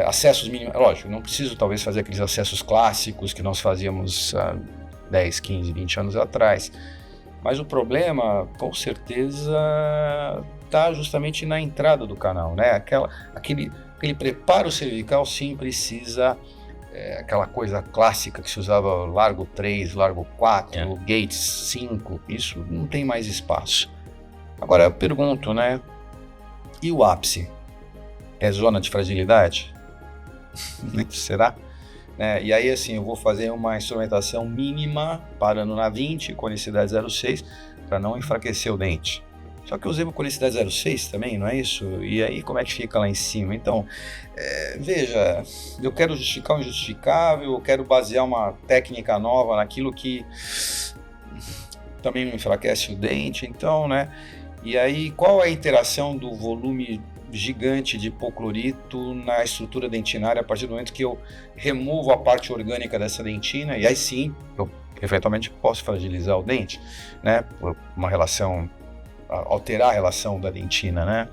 Acessos mínimos, lógico, não preciso talvez fazer aqueles acessos clássicos que nós fazíamos há 10, 15, 20 anos atrás, mas o problema, com certeza, está justamente na entrada do canal, Aquele preparo cervical, sim, precisa, aquela coisa clássica que se usava largo 3, largo 4, gates 5, isso não tem mais espaço. Agora eu pergunto, e o ápice? É zona de fragilidade? Será? E aí, assim, eu vou fazer uma instrumentação mínima, parando na 20, conicidade 0,6, para não enfraquecer o dente. Só que eu usei uma conicidade 0,6 também, não é isso? E aí como é que fica lá em cima? Então, veja, eu quero justificar o injustificável, eu quero basear uma técnica nova naquilo que também não enfraquece o dente, então, E aí, qual é a interação do volume gigante de hipoclorito na estrutura dentinária a partir do momento que eu removo a parte orgânica dessa dentina? E aí sim, eu eventualmente posso fragilizar o dente, Por uma relação, alterar a relação da dentina,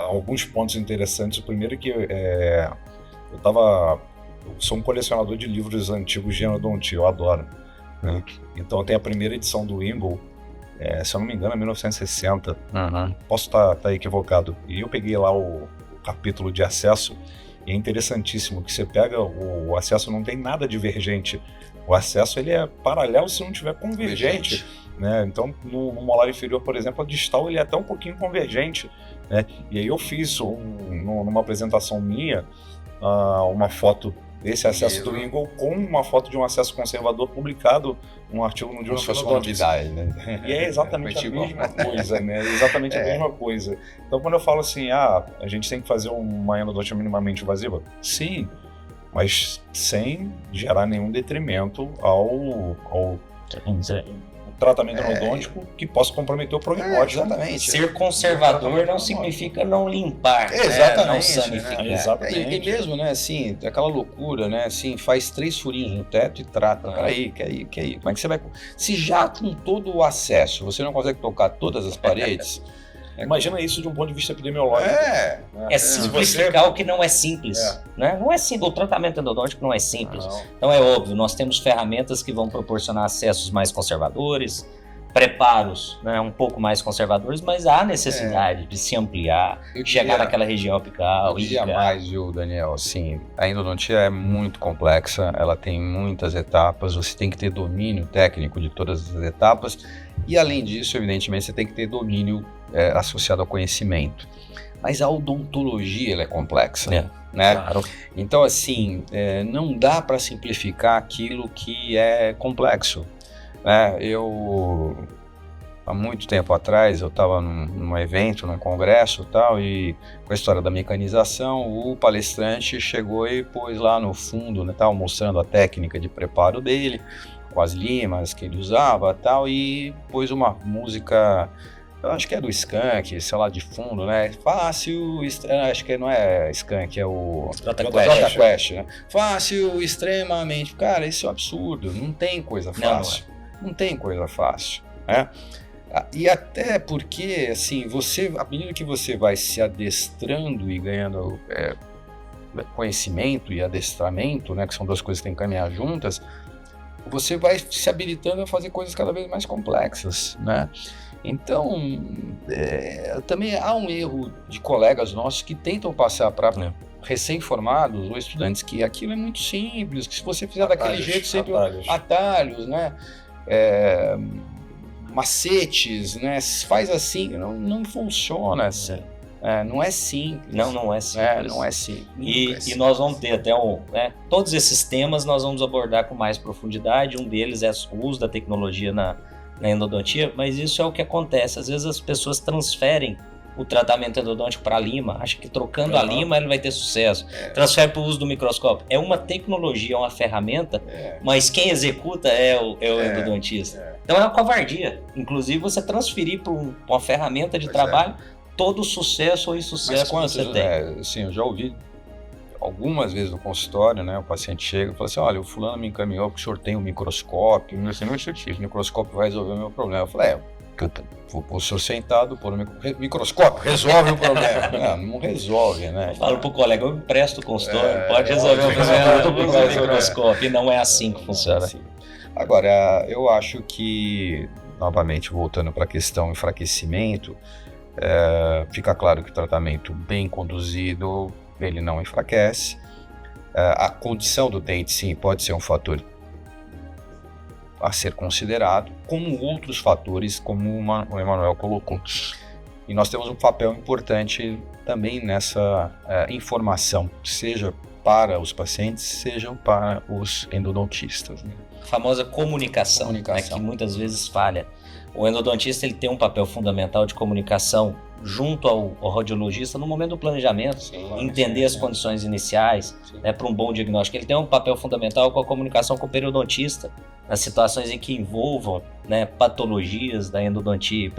Alguns pontos interessantes. O primeiro é que eu sou um colecionador de livros antigos de endodontia, eu adoro. Então tem a primeira edição do Ingle, se eu não me engano é 1960, posso estar equivocado. E eu peguei lá o capítulo de acesso, e é interessantíssimo que você pega o acesso, não tem nada divergente. O acesso ele é paralelo se não tiver convergente. Então, no molar inferior, por exemplo, a distal ele é até um pouquinho convergente, E aí eu fiz numa apresentação minha uma foto desse acesso do Ingle com uma foto de um acesso conservador publicado num artigo no Journal of Endodontics. E é exatamente a mesma coisa, Exatamente a mesma coisa. Então, quando eu falo assim, a gente tem que fazer uma endodontia minimamente invasiva, sim, mas sem gerar nenhum detrimento ao tratamento endodôntico que possa comprometer o prognóstico. Exatamente. Ser conservador não significa não limpar, não sanificar. E mesmo, assim, aquela loucura, assim, faz 3 furinhos no teto e trata. Peraí, que aí? Como é que você vai... Se já com todo o acesso você não consegue tocar todas as paredes... Imagina isso de um ponto de vista epidemiológico. É simplificar o que não é simples. Não é simples. O tratamento endodôntico não é simples. Então é óbvio, nós temos ferramentas que vão proporcionar acessos mais conservadores, preparos um pouco mais conservadores, mas há necessidade de se ampliar, chegar naquela região apical. Mais, viu, Daniel? Assim, a endodontia é muito complexa, ela tem muitas etapas, você tem que ter domínio técnico de todas as etapas e, além disso, evidentemente, você tem que ter domínio associado ao conhecimento. Mas a odontologia ela é complexa, Claro. Então, assim, não dá para simplificar aquilo que é complexo. há muito tempo atrás, eu estava num evento, num congresso e tal, e com a história da mecanização, o palestrante chegou e pôs lá no fundo, né, tal, mostrando a técnica de preparo dele, com as limas que ele usava e tal, e pôs uma música, eu acho que é do Skank, sei lá, de fundo, né? Fácil, acho que não é Skank, é o Jota Jota Quest, né? Fácil, extremamente. Cara, isso é um absurdo, não tem coisa fácil. Não tem coisa fácil, né? E até porque, assim, à medida que você vai se adestrando e ganhando conhecimento e adestramento, né, que são duas coisas que tem que caminhar juntas, você vai se habilitando a fazer coisas cada vez mais complexas, né? Então, também há um erro de colegas nossos que tentam passar para recém-formados ou estudantes que aquilo é muito simples, que se você fizer daquele jeito, sempre atalhos, né? Macetes, né? Faz assim, não funciona assim. Não é simples. Não é simples. Não é simples. E nós vamos ter até todos esses temas nós vamos abordar com mais profundidade. Um deles é o uso da tecnologia na endodontia, mas isso é o que acontece. Às vezes as pessoas transferem o tratamento endodôntico para a lima, acha que trocando a lima ele vai ter sucesso. Transfere para o uso do microscópio. É uma tecnologia, é uma ferramenta, mas quem executa é o endodontista. Então é uma covardia. Inclusive você transferir para uma ferramenta de trabalho todo o sucesso ou insucesso que você tem. Assim, eu já ouvi algumas vezes no consultório, né, o paciente chega e fala assim, olha, o fulano me encaminhou porque o senhor tem um microscópio, o microscópio vai resolver o meu problema. Eu falei, vou pôr o senhor sentado, pôr o microscópio, resolve o problema. Não resolve, né? Eu falo pro colega, eu empresto o consultório, pode resolver o problema do microscópio, e não é assim que funciona. Assim. Agora, eu acho que, novamente, voltando para a questão enfraquecimento, fica claro que o tratamento bem conduzido, ele não enfraquece. A condição do dente, sim, pode ser um fator a ser considerado, como outros fatores, como o Emanuel colocou. E nós temos um papel importante também nessa informação, seja para os pacientes, sejam para os endodontistas. Né? A famosa comunicação. Né, que muitas vezes falha. O endodontista ele tem um papel fundamental de comunicação junto ao radiologista no momento do planejamento, entender as condições iniciais, né, para um bom diagnóstico. Ele tem um papel fundamental com a comunicação com o periodontista, nas situações em que envolvam, né, patologias da endodontia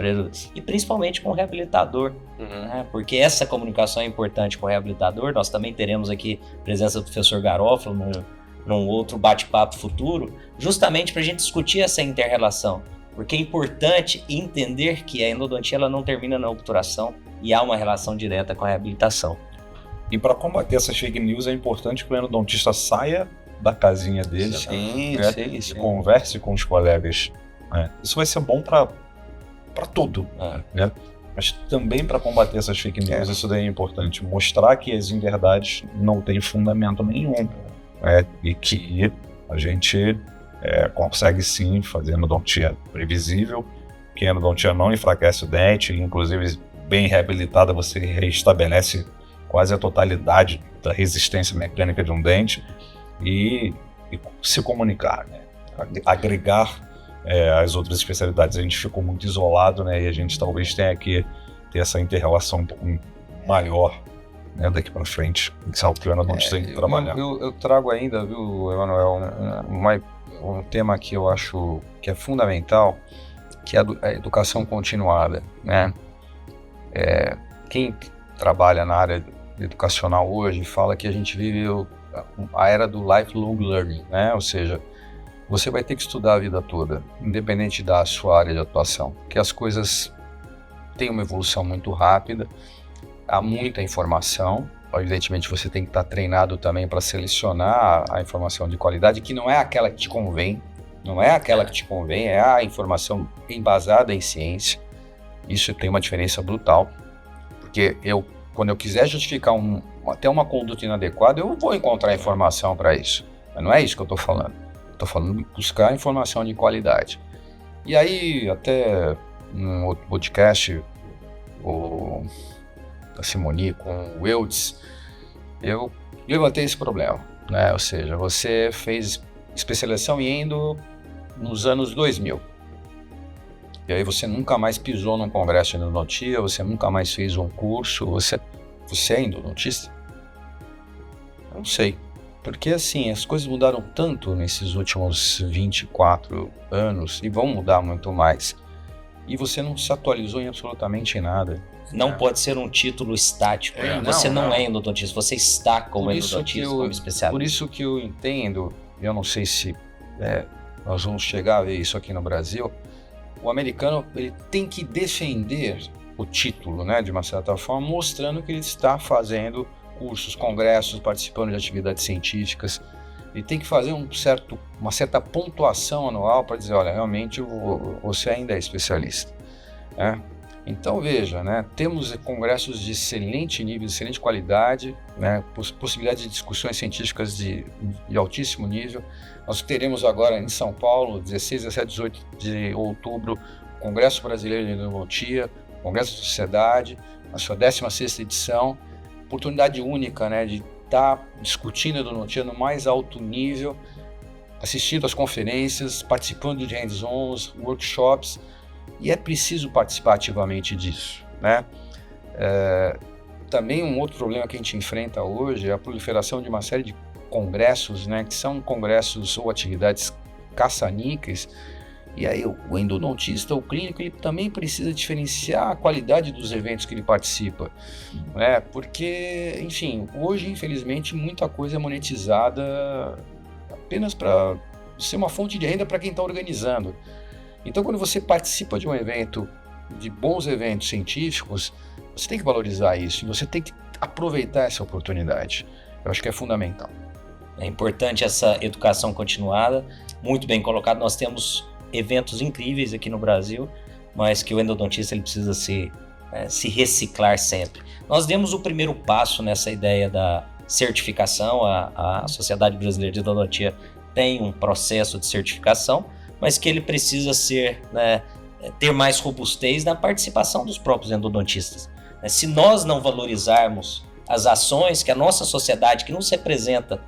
e principalmente com o reabilitador, né, porque essa comunicação é importante com o reabilitador. Nós também teremos aqui a presença do professor Garofalo num outro bate-papo futuro, justamente para a gente discutir essa inter-relação. Porque é importante entender que a endodontia ela não termina na obturação e há uma relação direta com a reabilitação. E para combater essas fake news é importante que o endodontista saia da casinha dele e converse com os colegas. Né? Isso vai ser bom para tudo, né? Mas também para combater essas fake news, isso daí é importante. Mostrar que as inverdades não têm fundamento nenhum. E que a gente consegue sim fazer endodontia previsível, que a endodontia não enfraquece o dente, inclusive bem reabilitada você restabelece quase a totalidade da resistência mecânica de um dente e se comunicar, né? Agregar as outras especialidades. A gente ficou muito isolado, né? E a gente talvez tenha que ter essa inter-relação um pouco maior, né, daqui para frente, que é algo que o endodontista tem que trabalhar. Eu trago ainda, viu, Emanuel, um tema que eu acho que é fundamental, que é a educação continuada, né? Quem trabalha na área educacional hoje fala que a gente vive a era do lifelong learning, né? Ou seja, você vai ter que estudar a vida toda, independente da sua área de atuação, porque as coisas têm uma evolução muito rápida, há muita informação. Evidentemente você tem que estar treinado também para selecionar a informação de qualidade, que não é aquela que te convém, é a informação embasada em ciência. Isso tem uma diferença brutal, porque quando eu quiser justificar até uma conduta inadequada, eu vou encontrar informação para isso, mas não é isso que eu estou falando. Estou falando de buscar informação de qualidade. E aí, até no outro podcast, da Simoni com o Eudes, eu levantei esse problema, né? Ou seja, você fez especialização em endo nos anos 2000. E aí você nunca mais pisou num congresso de endodontia, você nunca mais fez um curso, você é endodontista? Eu não sei. Porque assim, as coisas mudaram tanto nesses últimos 24 anos e vão mudar muito mais. E você não se atualizou em absolutamente nada. Não pode ser um título estático. Você não é endodontista, você está como endodontista, como especialista. Por isso que eu entendo, eu não sei se nós vamos chegar a ver isso aqui no Brasil, o americano ele tem que defender o título, né, de uma certa forma, mostrando que ele está fazendo cursos, congressos, participando de atividades científicas. Ele tem que fazer uma certa pontuação anual para dizer, olha, realmente você ainda é especialista. Né? Então veja, né, temos congressos de excelente nível, de excelente qualidade, né, possibilidades de discussões científicas de altíssimo nível. Nós teremos agora em São Paulo, 16, 17, 18 de outubro, o Congresso Brasileiro de Endodontia, Congresso da Sociedade, a sua 16ª edição, oportunidade única, né, de estar discutindo endodontia no mais alto nível, assistindo às conferências, participando de hands-ons, workshops, e é preciso participar ativamente disso, né? Também um outro problema que a gente enfrenta hoje é a proliferação de uma série de congressos, né, que são congressos ou atividades caça-níqueis, e aí o endodontista, o clínico, ele também precisa diferenciar a qualidade dos eventos que ele participa, né? Porque, enfim, hoje, infelizmente, muita coisa é monetizada apenas para ser uma fonte de renda para quem está organizando. Então, quando você participa de um evento, de bons eventos científicos, você tem que valorizar isso e você tem que aproveitar essa oportunidade. Eu acho que é fundamental. É importante essa educação continuada, muito bem colocado. Nós temos eventos incríveis aqui no Brasil, mas que o endodontista ele precisa se reciclar sempre. Nós demos o primeiro passo nessa ideia da certificação, a Sociedade Brasileira de Endodontia tem um processo de certificação, mas que ele precisa ter mais robustez na participação dos próprios endodontistas. Se nós não valorizarmos as ações que a nossa sociedade, que nos representa,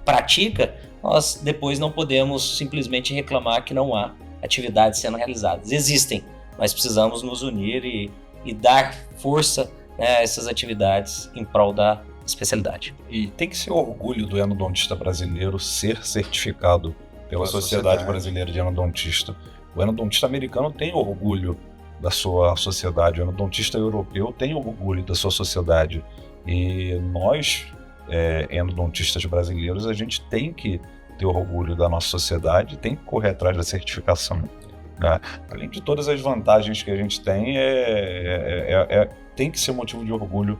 pratica, nós depois não podemos simplesmente reclamar que não há atividades sendo realizadas. Existem, mas precisamos nos unir e dar força, a essas atividades em prol da especialidade. E tem que ser orgulho do endodontista brasileiro ser certificado pela Sociedade Brasileira de Endodontista. O endodontista americano tem orgulho da sua sociedade, o endodontista europeu tem orgulho da sua sociedade. E nós, endodontistas brasileiros, a gente tem que ter orgulho da nossa sociedade, tem que correr atrás da certificação. Né? Além de todas as vantagens que a gente tem, tem que ser motivo de orgulho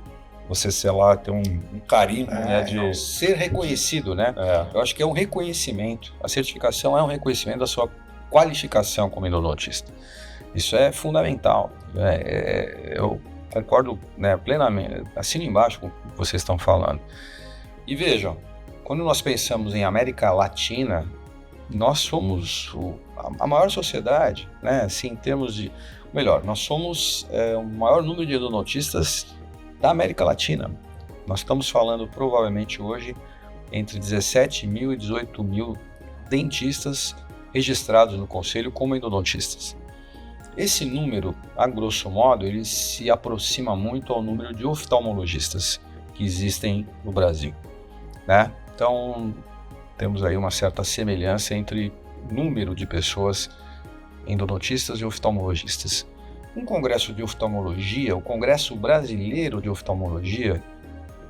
você, sei lá, ter um carinho, né, de ser reconhecido, né? Eu acho que é um reconhecimento. A certificação é um reconhecimento da sua qualificação como endodontista. Isso é fundamental. Eu concordo, né, plenamente, assino embaixo com o que vocês estão falando. E vejam, quando nós pensamos em América Latina, nós somos a maior sociedade, né? Assim, em termos de... Melhor, nós somos o maior número de endodontistas da América Latina. Nós estamos falando provavelmente hoje entre 17 mil e 18 mil dentistas registrados no Conselho como endodontistas. Esse número, a grosso modo, ele se aproxima muito ao número de oftalmologistas que existem no Brasil, né? Então, temos aí uma certa semelhança entre número de pessoas endodontistas e oftalmologistas. Um congresso de oftalmologia, o Congresso Brasileiro de Oftalmologia,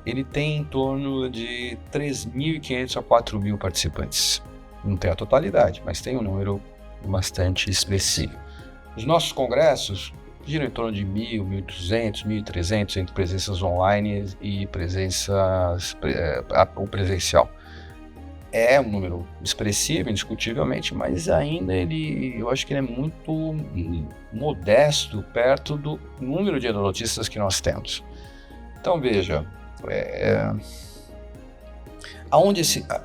ele tem em torno de 3.500 a 4.000 participantes. Não tem a totalidade, mas tem um número bastante expressivo. Os nossos congressos giram em torno de 1.000, 1.200, 1.300 entre presenças online e o presencial. É um número expressivo, indiscutivelmente, mas ainda eu acho que ele é muito modesto perto do número de endodontistas que nós temos. Então veja,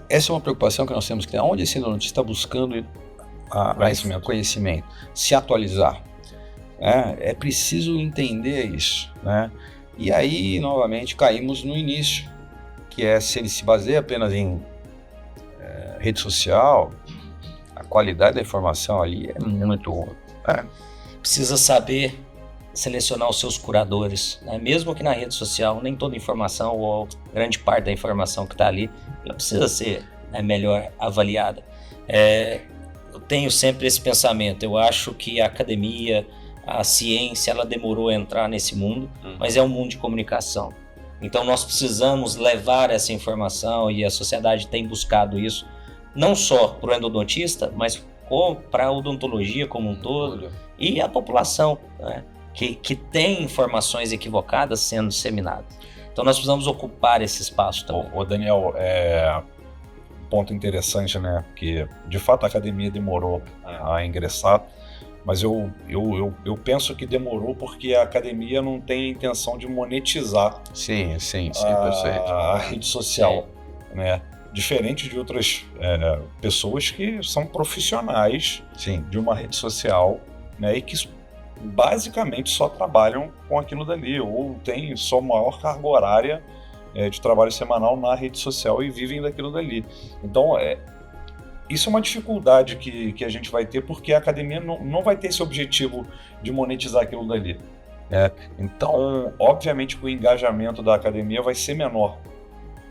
essa é uma preocupação que nós temos que ter. Aonde esse endodontista está buscando conhecimento, se atualizar? É preciso entender isso, né? E aí, novamente, caímos no início, que é se ele se baseia apenas em rede social, a qualidade da informação ali é muito ruim. precisa saber selecionar os seus curadores, né? Mesmo que na rede social, nem toda informação ou grande parte da informação que está ali, ela precisa ser, né, melhor avaliada. Eu tenho sempre esse pensamento, eu acho que a academia, a ciência, ela demorou a entrar nesse mundo, mas é um mundo de comunicação. Então nós precisamos levar essa informação e a sociedade tem buscado isso, não só para o endodontista, mas para a odontologia como um todo e a população, né, que tem informações equivocadas sendo disseminadas. Então nós precisamos ocupar esse espaço também. Ô Daniel, um ponto interessante, né? Que de fato a academia demorou a ingressar, mas eu penso que demorou porque a academia não tem a intenção de monetizar Sim, perfeito. a rede social, né? Diferente de outras pessoas que são profissionais de uma rede social, né? E que basicamente só trabalham com aquilo dali, ou tem só maior carga horária de trabalho semanal na rede social e vivem daquilo dali. Então, isso é uma dificuldade que a gente vai ter, porque a academia não vai ter esse objetivo de monetizar aquilo dali. Então, obviamente que o engajamento da academia vai ser menor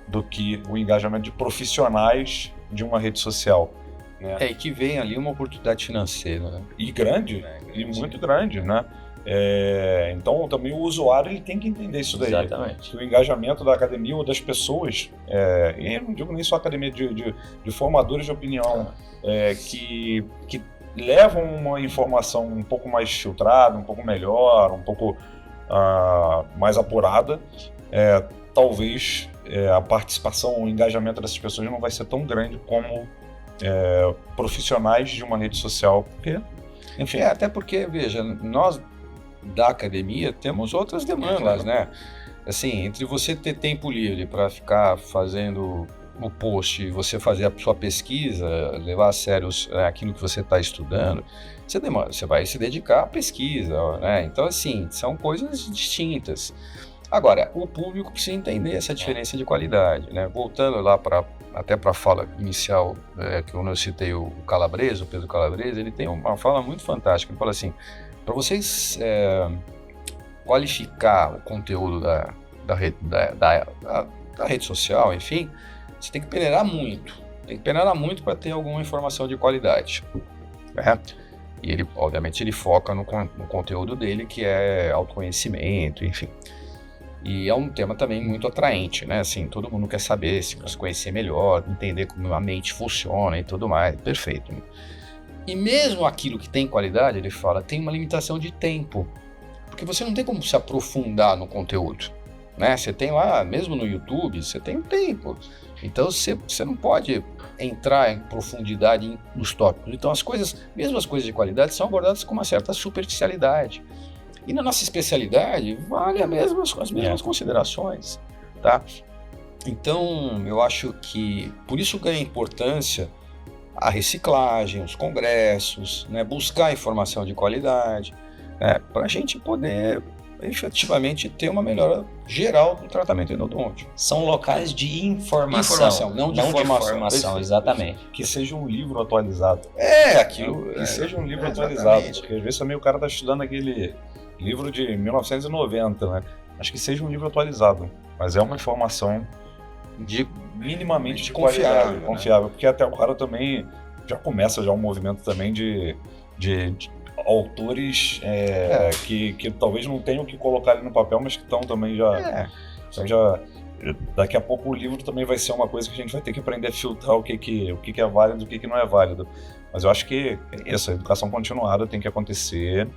do que o engajamento de profissionais de uma rede social. E que vem ali uma oportunidade financeira, né? E grande, e muito grande, né? Então também o usuário ele tem que entender isso daí. Exatamente. Que o engajamento da academia ou das pessoas, e eu não digo nem só academia de formadores de opinião, que levam uma informação um pouco mais filtrada, um pouco melhor, um pouco mais apurada, talvez a participação, o engajamento dessas pessoas não vai ser tão grande como profissionais de uma rede social, porque, enfim. Até porque, veja, nós da academia temos outras demandas, né? Assim, entre você ter tempo livre para ficar fazendo o post, você fazer a sua pesquisa, levar a sério aquilo que você está estudando, você vai se dedicar à pesquisa, né? Então, assim, são coisas distintas. Agora, o público precisa entender essa diferença de qualidade, né? Voltando lá até para a fala inicial, que eu citei o Calabrese, o Pedro Calabrese, ele tem uma fala muito fantástica. Ele fala assim, para vocês qualificar o conteúdo da rede social, enfim, você tem que peneirar muito. Tem que peneirar muito para ter alguma informação de qualidade, né? E ele, obviamente, ele foca no conteúdo dele, que é autoconhecimento, enfim. E é um tema também muito atraente, né? Assim, todo mundo quer saber, se conhecer melhor, entender como a mente funciona e tudo mais. Perfeito. E mesmo aquilo que tem qualidade, ele fala, tem uma limitação de tempo. Porque você não tem como se aprofundar no conteúdo, né? Você tem lá, mesmo no YouTube, você tem um tempo. Então você não pode entrar em profundidade nos tópicos. Então mesmo as coisas de qualidade, são abordadas com uma certa superficialidade. E na nossa especialidade, vale as mesmas considerações, tá? Então, eu acho que por isso ganha importância a reciclagem, os congressos, né? Buscar informação de qualidade, né? Para a gente poder efetivamente ter uma melhora geral do tratamento endodôntico. São locais de informação, não de formação. Exatamente. Que seja um livro atualizado. Que seja um livro atualizado, porque às vezes também o cara está estudando aquele livro de 1990, né? Acho que seja um livro atualizado, mas é uma informação minimamente de confiável, confiável, porque até agora também já começa um movimento também de autores que talvez não tenham o que colocar ali no papel, mas que estão também já daqui a pouco o livro também vai ser uma coisa que a gente vai ter que aprender a filtrar o que é válido e o que não é válido. Mas eu acho que essa educação continuada tem que acontecer,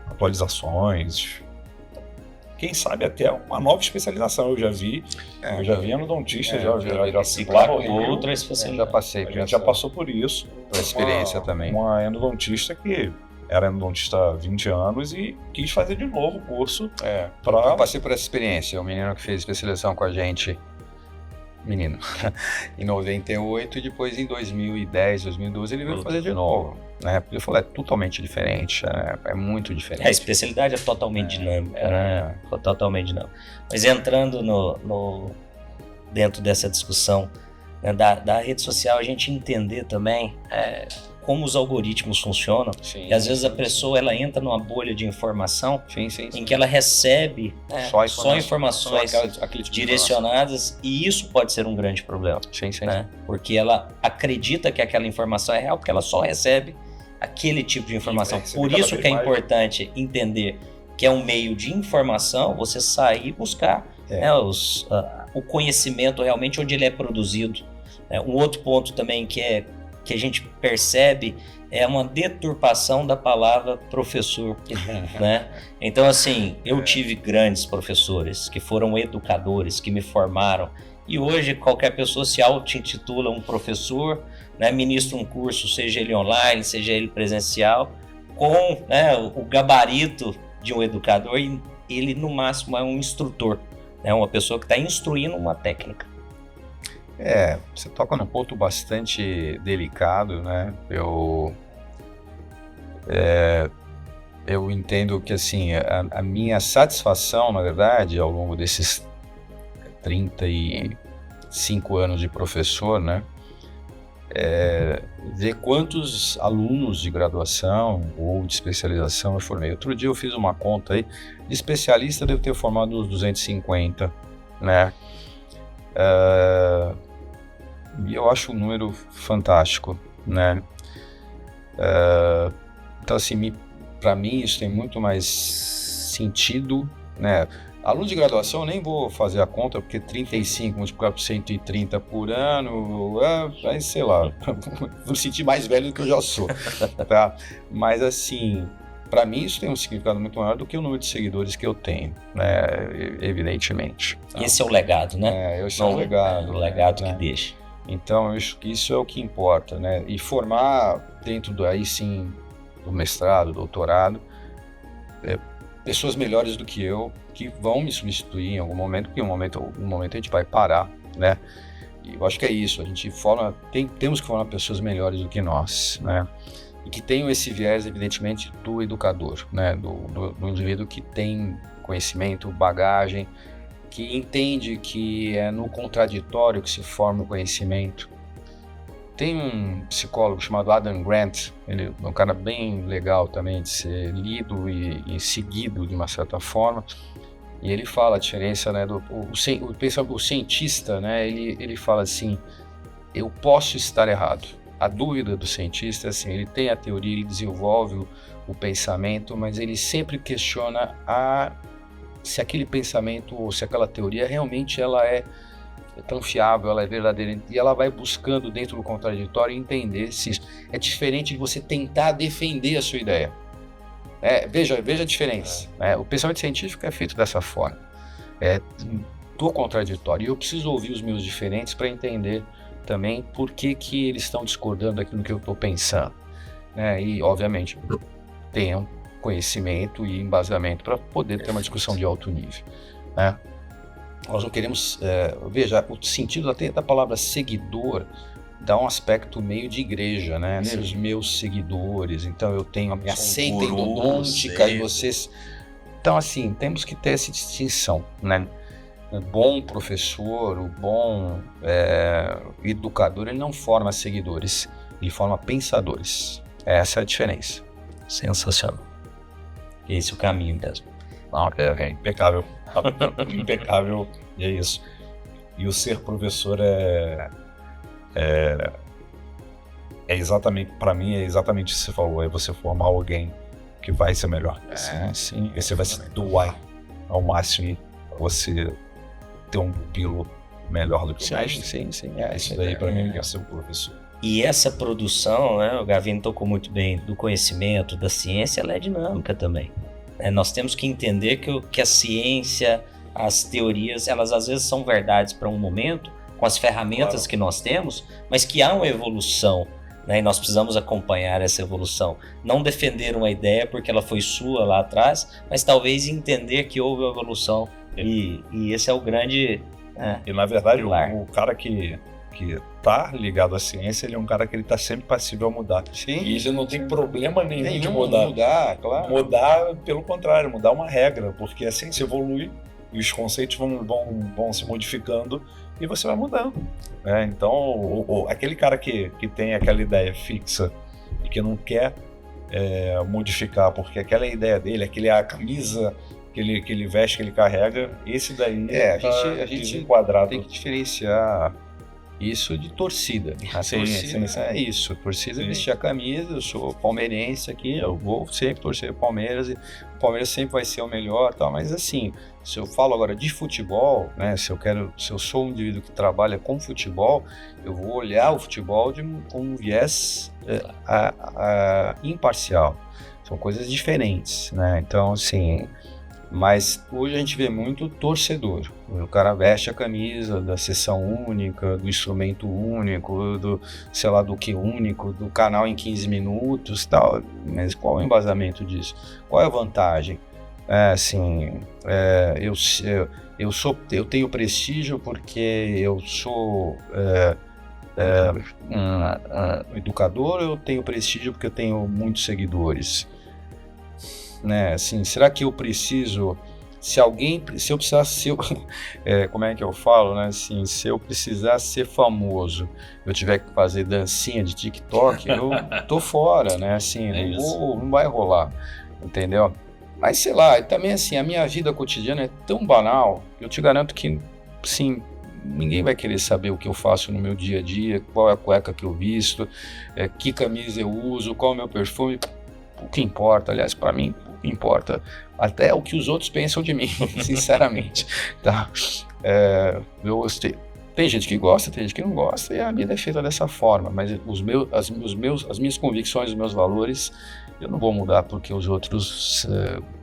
atualizações, quem sabe até uma nova especialização. Eu já vi endodontista, já ciclar outra especialidade. Já passei. A gente já passou por isso. Por experiência também. Uma endodontista que era endodontista há 20 anos e quis fazer de novo o curso. Eu passei por essa experiência. O menino que fez especialização com a gente, em 98, e depois em 2010, 2012 ele veio fazer de novo, né? Ele falou, é totalmente diferente, é muito diferente. A especialidade é totalmente dinâmica, né? Totalmente dinâmica. Mas entrando dentro dessa discussão, né, da rede social, a gente entender também como os algoritmos funcionam. Sim, E às vezes a pessoa ela entra numa bolha de informação sim. em que ela recebe só informações aquele tipo direcionadas, e isso pode ser um grande problema. Sim. Né? Porque ela acredita que aquela informação é real, porque ela só recebe aquele tipo de informação. Por isso que é importante entender que é um meio de informação, você sair e buscar o conhecimento realmente onde ele é produzido. Um outro ponto também que a gente percebe é uma deturpação da palavra professor, né? Então, assim, eu tive grandes professores que foram educadores, que me formaram, e hoje qualquer pessoa se auto-intitula um professor, né? Ministra um curso, seja ele online, seja ele presencial, com, né, o gabarito de um educador, e ele no máximo é um instrutor, né? Uma pessoa que está instruindo uma técnica. Você toca num ponto bastante delicado, né? Eu entendo que, assim, a minha satisfação, na verdade, ao longo desses 35 anos de professor, né? Ver quantos alunos de graduação ou de especialização eu formei. Outro dia eu fiz uma conta aí, de especialista eu devo ter formado uns 250, né? E eu acho um número fantástico, né? Então, assim, para mim isso tem muito mais sentido, né? Aluno de graduação, eu nem vou fazer a conta, porque 35 multiplicado por 130 por ano, aí sei lá, vou me sentir mais velho do que eu já sou, tá? Mas, assim, para mim isso tem um significado muito maior do que o número de seguidores que eu tenho, né? Evidentemente. Tá? Esse é o legado, né? Esse é o legado. O legado né? que deixa. Então, eu acho que isso é o que importa, né? E formar dentro do mestrado, doutorado, pessoas melhores do que eu, que vão me substituir em algum momento, porque em um momento a gente vai parar, né? E eu acho que é isso, a gente temos que formar pessoas melhores do que nós, né? E que tenham esse viés, evidentemente, do educador, né? Do indivíduo que tem conhecimento, bagagem, que entende que é no contraditório que se forma o conhecimento. Tem um psicólogo chamado Adam Grant, ele é um cara bem legal também de ser lido e seguido de uma certa forma, e ele fala a diferença, né, o cientista, né, ele fala assim, eu posso estar errado. A dúvida do cientista é assim, ele tem a teoria, ele desenvolve o pensamento, mas ele sempre questiona se aquele pensamento ou se aquela teoria realmente ela é tão fiável, ela é verdadeira, e ela vai buscando dentro do contraditório entender se isso é diferente de você tentar defender a sua ideia. Veja a diferença. O pensamento científico é feito dessa forma, do contraditório, e eu preciso ouvir os meus diferentes para entender também por que eles estão discordando daquilo que eu estou pensando, né? E obviamente tenham conhecimento e embasamento para poder ter uma discussão de alto nível, né? Nós não queremos, veja, o sentido até da palavra seguidor dá um aspecto meio de igreja, né? Os meus seguidores, então eu tenho a minha seita endodôntica e vocês... Então, assim, temos que ter essa distinção, né? O bom professor, o bom educador, ele não forma seguidores, ele forma pensadores. Essa é a diferença. Sensacional. Esse é o caminho mesmo. Não, é impecável. Impecável, e é isso. E o ser professor é exatamente, para mim, é exatamente isso que você falou, é você formar alguém que vai ser melhor. Sim. E você vai se doar ao máximo para você ter um pupilo melhor do que o mestre. Sim. Isso daí para mim é ser um professor. E essa produção, né, o Gavino tocou muito bem, do conhecimento, da ciência, ela é dinâmica também. Nós temos que entender que a ciência, as teorias, elas às vezes são verdades para um momento, com as ferramentas que nós temos, mas que há uma evolução, né, e nós precisamos acompanhar essa evolução. Não defender uma ideia porque ela foi sua lá atrás, mas talvez entender que houve uma evolução. E esse é o grande E na verdade, pilar. o cara que tá ligado à ciência, ele é um cara que ele tá sempre passível a mudar. Sim. E ele não tem problema nenhum de mudar, claro. Mudar, pelo contrário, mudar uma regra, porque a ciência evolui e os conceitos vão se modificando e você vai mudando. Então, aquele cara que tem aquela ideia fixa e que não quer modificar, porque aquela é a ideia dele, a camisa que ele veste, que ele carrega, esse daí a gente enquadrado. Tem que diferenciar isso de torcida. A torcida é isso. A torcida é vestir a camisa, eu sou palmeirense aqui, eu vou sempre torcer o Palmeiras, e o Palmeiras sempre vai ser o melhor, tal. Mas assim, se eu falo agora de futebol, né, se eu sou um indivíduo que trabalha com futebol, eu vou olhar o futebol com um viés imparcial. São coisas diferentes, né? Então, assim, mas hoje a gente vê muito torcedor. O cara veste a camisa da sessão única, do instrumento único, do sei lá do que único, do canal em 15 minutos, tal. Mas qual é o embasamento disso? Qual é a vantagem? Eu tenho prestígio porque eu sou um educador, eu tenho prestígio porque eu tenho muitos seguidores. Né, assim, será que eu preciso, como é que eu falo, né, assim, se eu precisar ser famoso, eu tiver que fazer dancinha de TikTok, eu tô fora, né, assim, não vai rolar, entendeu? Mas sei lá, também assim, a minha vida cotidiana é tão banal, eu te garanto que, sim, ninguém vai querer saber o que eu faço no meu dia a dia, qual é a cueca que eu visto, que camisa eu uso, qual é o meu perfume. O que importa, aliás, para mim, o que importa até o que os outros pensam de mim, sinceramente, tá? Eu gostei. Tem gente que gosta, tem gente que não gosta, e a vida é feita dessa forma, mas as minhas convicções, os meus valores, eu não vou mudar porque os outros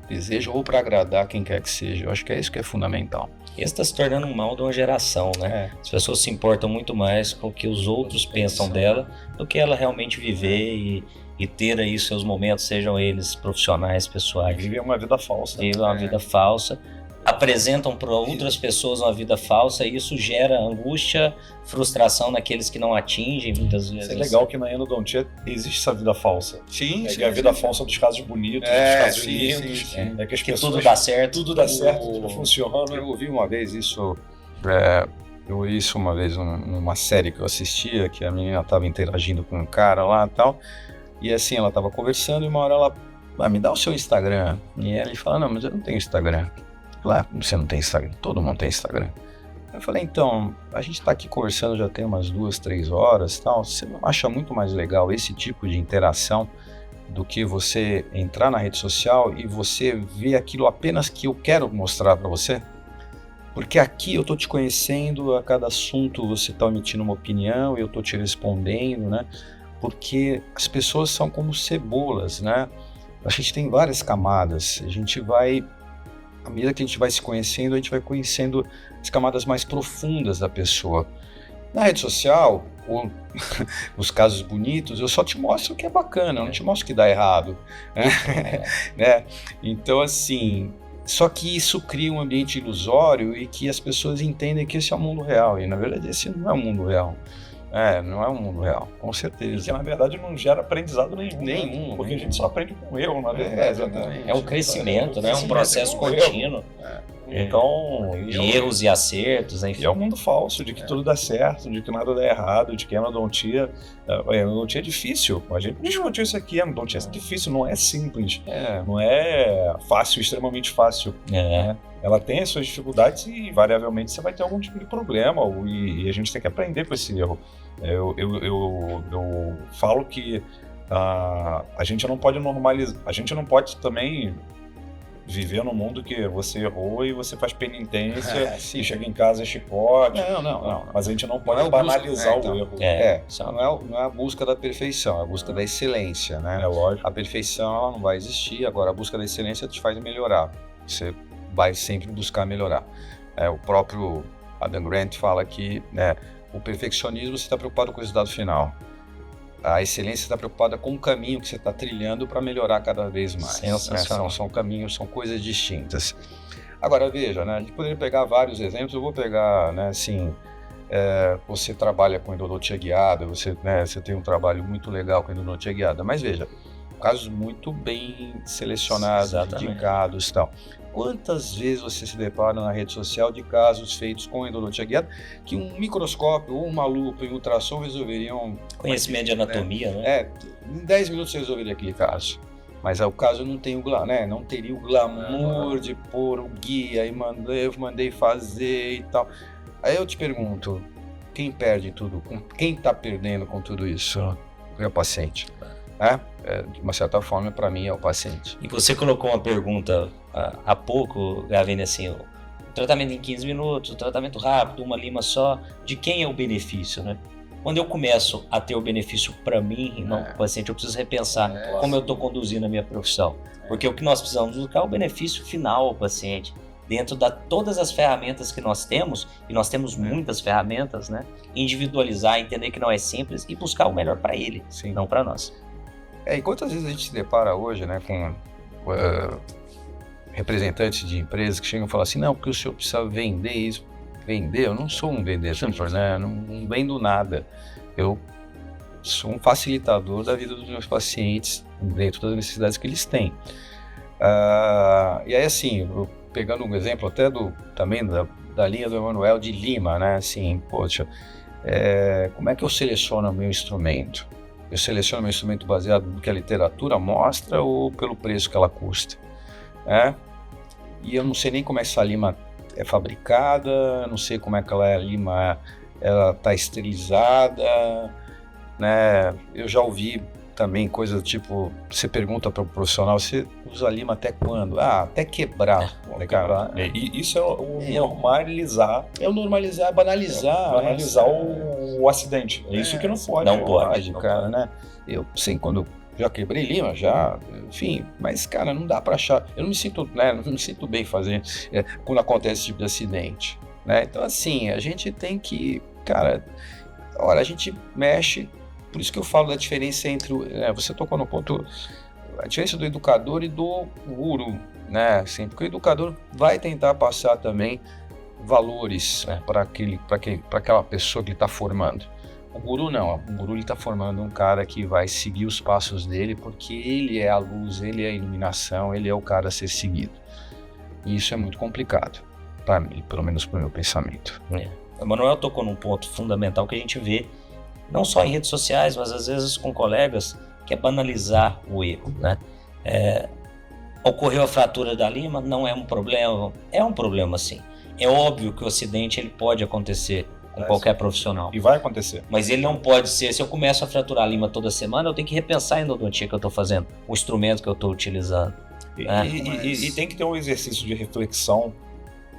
desejam ou para agradar quem quer que seja. Eu acho que é isso que é fundamental. Isso está se tornando um mal de uma geração, né? As pessoas se importam muito mais com o que os outros pensam dela do que ela realmente viver e ter aí seus momentos, sejam eles profissionais, pessoais. Vivem uma vida falsa. Vivem uma vida falsa. Apresentam para outras pessoas uma vida falsa e isso gera angústia, frustração naqueles que não atingem muitas vezes. Isso é legal que na endodontia existe essa vida falsa. Sim, a vida falsa dos casos bonitos, dos casos lindos. Sim. É que as que pessoas, tudo dá certo. Tudo dá certo, tudo funciona. Eu ouvi uma vez isso, numa série que eu assistia, que a menina estava interagindo com um cara lá e tal, e assim, ela estava conversando e uma hora ela, me dá o seu Instagram. E ele fala, não, mas eu não tenho Instagram. Lá, você não tem Instagram? Todo mundo tem Instagram. Eu falei, então, a gente está aqui conversando já tem umas 2, 3 horas, tal. Você não acha muito mais legal esse tipo de interação do que você entrar na rede social e você ver aquilo apenas que eu quero mostrar para você? Porque aqui eu estou te conhecendo, a cada assunto você está emitindo uma opinião e eu estou te respondendo, né? Porque as pessoas são como cebolas, né? A gente tem várias camadas, à medida que a gente vai se conhecendo, a gente vai conhecendo as camadas mais profundas da pessoa. Na rede social, ou nos casos bonitos, eu só te mostro o que é bacana, eu não te mostro o que dá errado. Né? Então, assim, só que isso cria um ambiente ilusório e que as pessoas entendem que esse é o mundo real. E, na verdade, esse não é o mundo real. Não é um mundo real, com certeza. Que na verdade não gera aprendizado nenhum. Porque a gente só aprende com erro, na verdade. Exatamente. É um crescimento, né? É um processo contínuo. Então, de erros e acertos, enfim. E é um mundo falso, de que tudo dá certo, de que nada dá errado, de que a endodontia é difícil. A gente discutiu isso aqui, a endodontia é difícil, não é simples. Não é fácil, extremamente fácil. Ela tem as suas dificuldades e, invariavelmente, você vai ter algum tipo de problema e a gente tem que aprender com esse erro. Eu falo que a gente não pode normalizar, a gente não pode também viver num mundo que você errou e você faz penitência e chega em casa e chicote. Não. Mas a gente não pode banalizar o erro. Não é a busca da perfeição, é a busca da excelência, né? É lógico. A perfeição ela não vai existir, agora a busca da excelência te faz melhorar. Você vai sempre buscar melhorar. O próprio Adam Grant fala que o perfeccionismo você está preocupado com o resultado final. A excelência está preocupada com o caminho que você está trilhando para melhorar cada vez mais. Sensacional. São caminhos, são coisas distintas. Agora veja, né, a gente poderia pegar vários exemplos, eu vou pegar, né, assim, você trabalha com endodontia guiada, você tem um trabalho muito legal com endodontia guiada, mas veja, casos muito bem selecionados, dedicados e tal. quantas vezes você se depara na rede social de casos feitos com endodontia guiada que um microscópio ou uma lupa em ultrassom resolveriam... Conhecimento de anatomia, né? Em 10 minutos você resolveria aquele caso. Mas o caso não tem não teria o glamour de pôr o guia e eu mandei fazer e tal. Aí eu te pergunto, quem perde tudo? Quem está perdendo com tudo isso? É o paciente. De uma certa forma, para mim, é o paciente. E você colocou uma pergunta há pouco, Gavini, assim, o tratamento em 15 minutos, o tratamento rápido, uma lima só, de quem é o benefício, né? Quando eu começo a ter o benefício para mim e não para o paciente, eu preciso repensar como eu estou conduzindo a minha profissão. Porque o que nós precisamos buscar é o benefício final ao paciente. Dentro de todas as ferramentas que nós temos, e nós temos muitas ferramentas, né? Individualizar, entender que não é simples e buscar o melhor para ele, não para nós. E quantas vezes a gente se depara hoje, né, com representantes de empresas que chegam e falam assim, não, porque o senhor precisa vender isso. Vender? Eu não sou um vendedor, né? Não vendo nada. Eu sou um facilitador da vida dos meus pacientes dentro das necessidades que eles têm. E aí, assim, pegando um exemplo até também da linha do Emanuel de Lima, né? Assim, poxa, como é que eu seleciono o meu instrumento? Eu seleciono meu instrumento baseado no que a literatura mostra ou pelo preço que ela custa? E eu não sei nem como essa lima é fabricada, não sei como é que a lima ela está esterilizada, né? Eu já ouvi também coisa do tipo, você pergunta para o profissional, você usa lima até quando? Até quebrar. E isso é o normalizar. É o normalizar, banalizar. Banalizar o acidente. É isso que não pode. Não pode, cara, né? Eu sei, quando já quebrei lima, enfim, mas, cara, não dá para achar. Eu não me sinto bem fazer quando acontece esse tipo de acidente, né? Então, assim, a gente tem que, cara, a gente mexe. Por isso que eu falo da diferença entre você tocou no ponto, a diferença do educador e do guru, né? Assim, porque o educador vai tentar passar também valores para aquela pessoa que ele está formando. O guru não, o guru está formando um cara que vai seguir os passos dele porque ele é a luz, ele é a iluminação, ele é o cara a ser seguido. E isso é muito complicado, para mim, pelo menos para o meu pensamento. O Emanuel tocou num ponto fundamental que a gente vê, não só em redes sociais, mas às vezes com colegas, que é banalizar o erro, né? Ocorreu a fratura da lima, não é um problema? É um problema, sim. É óbvio que o acidente ele pode acontecer com qualquer profissional. E vai acontecer. Mas ele não pode ser, se eu começo a fraturar a lima toda semana, eu tenho que repensar a endodontia que eu estou fazendo, o instrumento que eu estou utilizando. E tem que ter um exercício de reflexão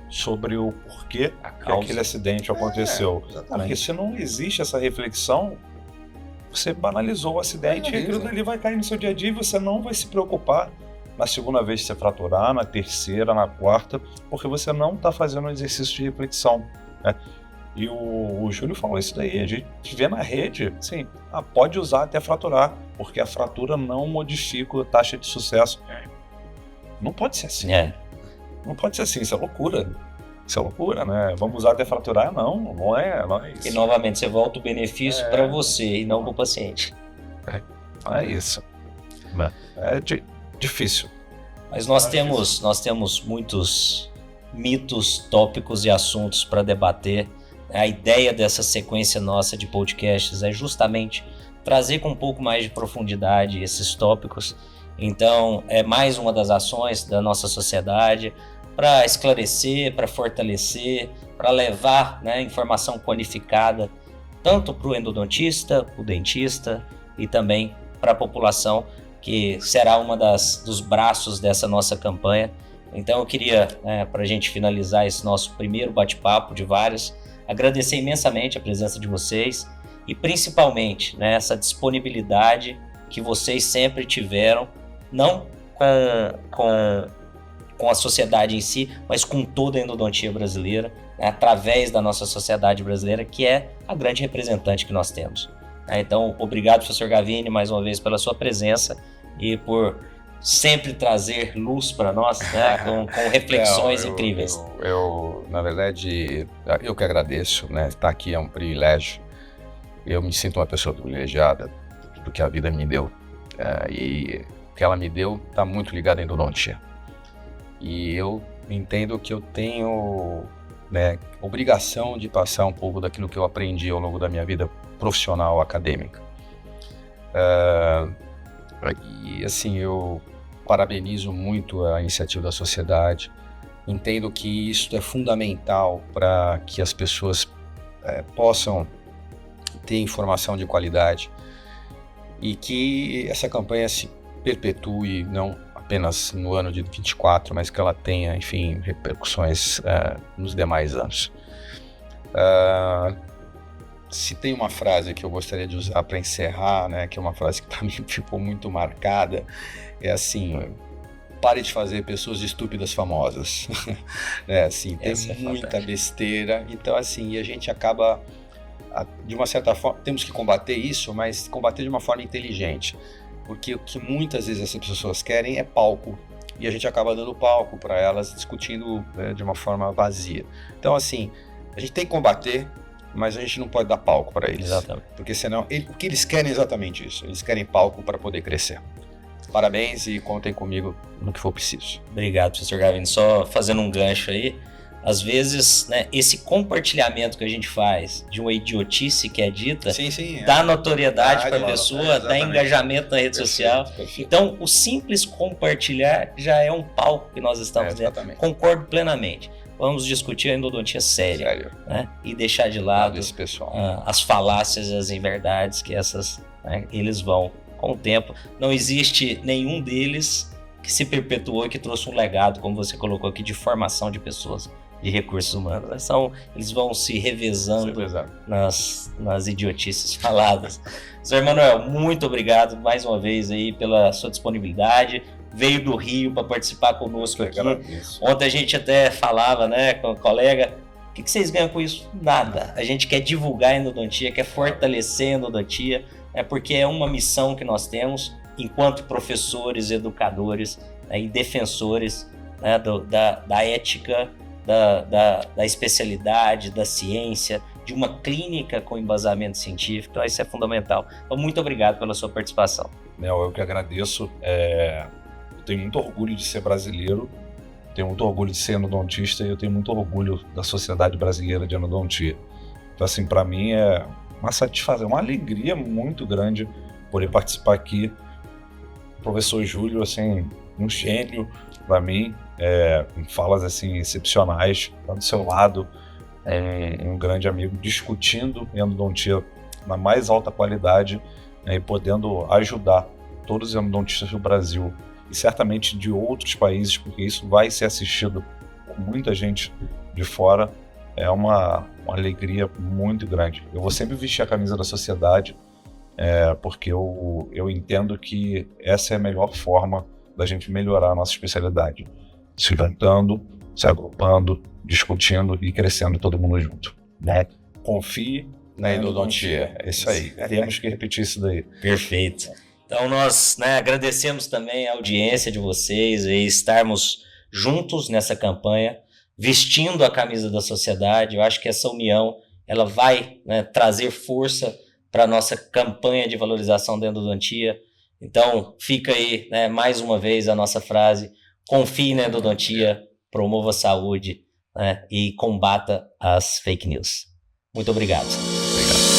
sobre o porquê que aquele acidente aconteceu. Porque se não existe essa reflexão, você banalizou o acidente e aquilo dali vai cair no seu dia a dia e você não vai se preocupar na segunda vez que você fraturar, na terceira, na quarta, porque você não está fazendo um exercício de reflexão, né? E o Júlio falou isso daí, a gente vê na rede, assim, pode usar até fraturar, porque a fratura não modifica a taxa de sucesso. Não pode ser assim. Não pode ser assim, isso é loucura. Isso é loucura, né? Vamos usar até fraturar? Não é isso. E novamente, você volta o benefício para você e não para o paciente. É isso. É difícil. Mas nós temos muitos mitos, tópicos e assuntos para debater. A ideia dessa sequência nossa de podcasts é justamente trazer com um pouco mais de profundidade esses tópicos. Então, é mais uma das ações da nossa sociedade para esclarecer, para fortalecer, para levar informação qualificada tanto para o endodontista, o dentista e também para a população, que será uma dos braços dessa nossa campanha. Então eu queria, para a gente finalizar esse nosso primeiro bate-papo de vários, agradecer imensamente a presença de vocês e principalmente essa disponibilidade que vocês sempre tiveram, não com a sociedade em si, mas com toda a endodontia brasileira, através da nossa sociedade brasileira, que é a grande representante que nós temos. Então, obrigado, professor Gavini, mais uma vez pela sua presença e por sempre trazer luz para nós, com reflexões incríveis. Na verdade, eu que agradeço, estar aqui é um privilégio. Eu me sinto uma pessoa privilegiada do que a vida me deu. E o que ela me deu está muito ligado à endodontia. E eu entendo que eu tenho, né, obrigação de passar um pouco daquilo que eu aprendi ao longo da minha vida profissional, acadêmica. E assim, eu parabenizo muito a iniciativa da sociedade. Entendo que isso é fundamental para que as pessoas possam ter informação de qualidade e que essa campanha se perpetue não apenas no ano de 24, mas que ela tenha, enfim, repercussões nos demais anos. Se tem uma frase que eu gostaria de usar para encerrar, né, que é uma frase que para mim ficou muito marcada, é assim: pare de fazer pessoas estúpidas famosas. Assim, tem muita besteira. Então, assim, a gente acaba, de uma certa forma, temos que combater isso, mas combater de uma forma inteligente. Porque o que muitas vezes essas pessoas querem é palco. E a gente acaba dando palco para elas, discutindo de uma forma vazia. Então, assim, a gente tem que combater, mas a gente não pode dar palco para eles. Exatamente. Porque senão, o que eles querem é exatamente isso. Eles querem palco para poder crescer. Parabéns e contem comigo no que for preciso. Obrigado, professor Gavini. Só fazendo um gancho aí, às vezes, né, esse compartilhamento que a gente faz de uma idiotice que é dita, dá notoriedade para a pessoa, dá engajamento na rede social. Perfeito. Então, o simples compartilhar já é um palco que nós estamos dentro. Concordo plenamente. Vamos discutir a endodontia séria, né, e deixar de lado esse pessoal. As falácias, as inverdades que essas, né, eles vão com o tempo. Não existe nenhum deles que se perpetuou e que trouxe um legado, como você colocou aqui, de formação de pessoas, de recursos humanos. Eles vão se revezando nas idiotices faladas. Zé Manuel, muito obrigado mais uma vez aí pela sua disponibilidade. Veio do Rio para participar conosco aqui. Ontem a gente até falava, né, com o colega, o que vocês ganham com isso? Nada. A gente quer divulgar a endodontia, quer fortalecer a endodontia, porque é uma missão que nós temos enquanto professores, educadores, né, e defensores, né, da ética, da especialidade, da ciência, de uma clínica com embasamento científico. Então isso é fundamental. Então muito obrigado pela sua participação. Nel, eu que agradeço. Eu tenho muito orgulho de ser brasileiro, tenho muito orgulho de ser endodontista e eu tenho muito orgulho da Sociedade Brasileira de Endodontia. Então, assim, para mim é uma satisfação, uma alegria muito grande poder participar aqui. O professor Júlio, assim, um gênio para mim, com falas assim excepcionais, tá do seu lado, um grande amigo, discutindo endodontia na mais alta qualidade, e podendo ajudar todos os endodontistas do Brasil e certamente de outros países, porque isso vai ser assistido por muita gente de fora. É uma alegria muito grande. Eu vou sempre vestir a camisa da sociedade, porque eu entendo que essa é a melhor forma da gente melhorar a nossa especialidade. Se juntando, se agrupando, discutindo e crescendo todo mundo junto. Né? Confie na endodontia. É isso aí. Temos que repetir isso daí. Perfeito. Então nós, né, agradecemos também a audiência de vocês e estarmos juntos nessa campanha, vestindo a camisa da sociedade. Eu acho que essa união ela vai, né, trazer força para a nossa campanha de valorização da endodontia. Então fica aí, né, mais uma vez a nossa frase: confie na endodontia, promova a saúde, né, e combata as fake news. Muito obrigado. Obrigado.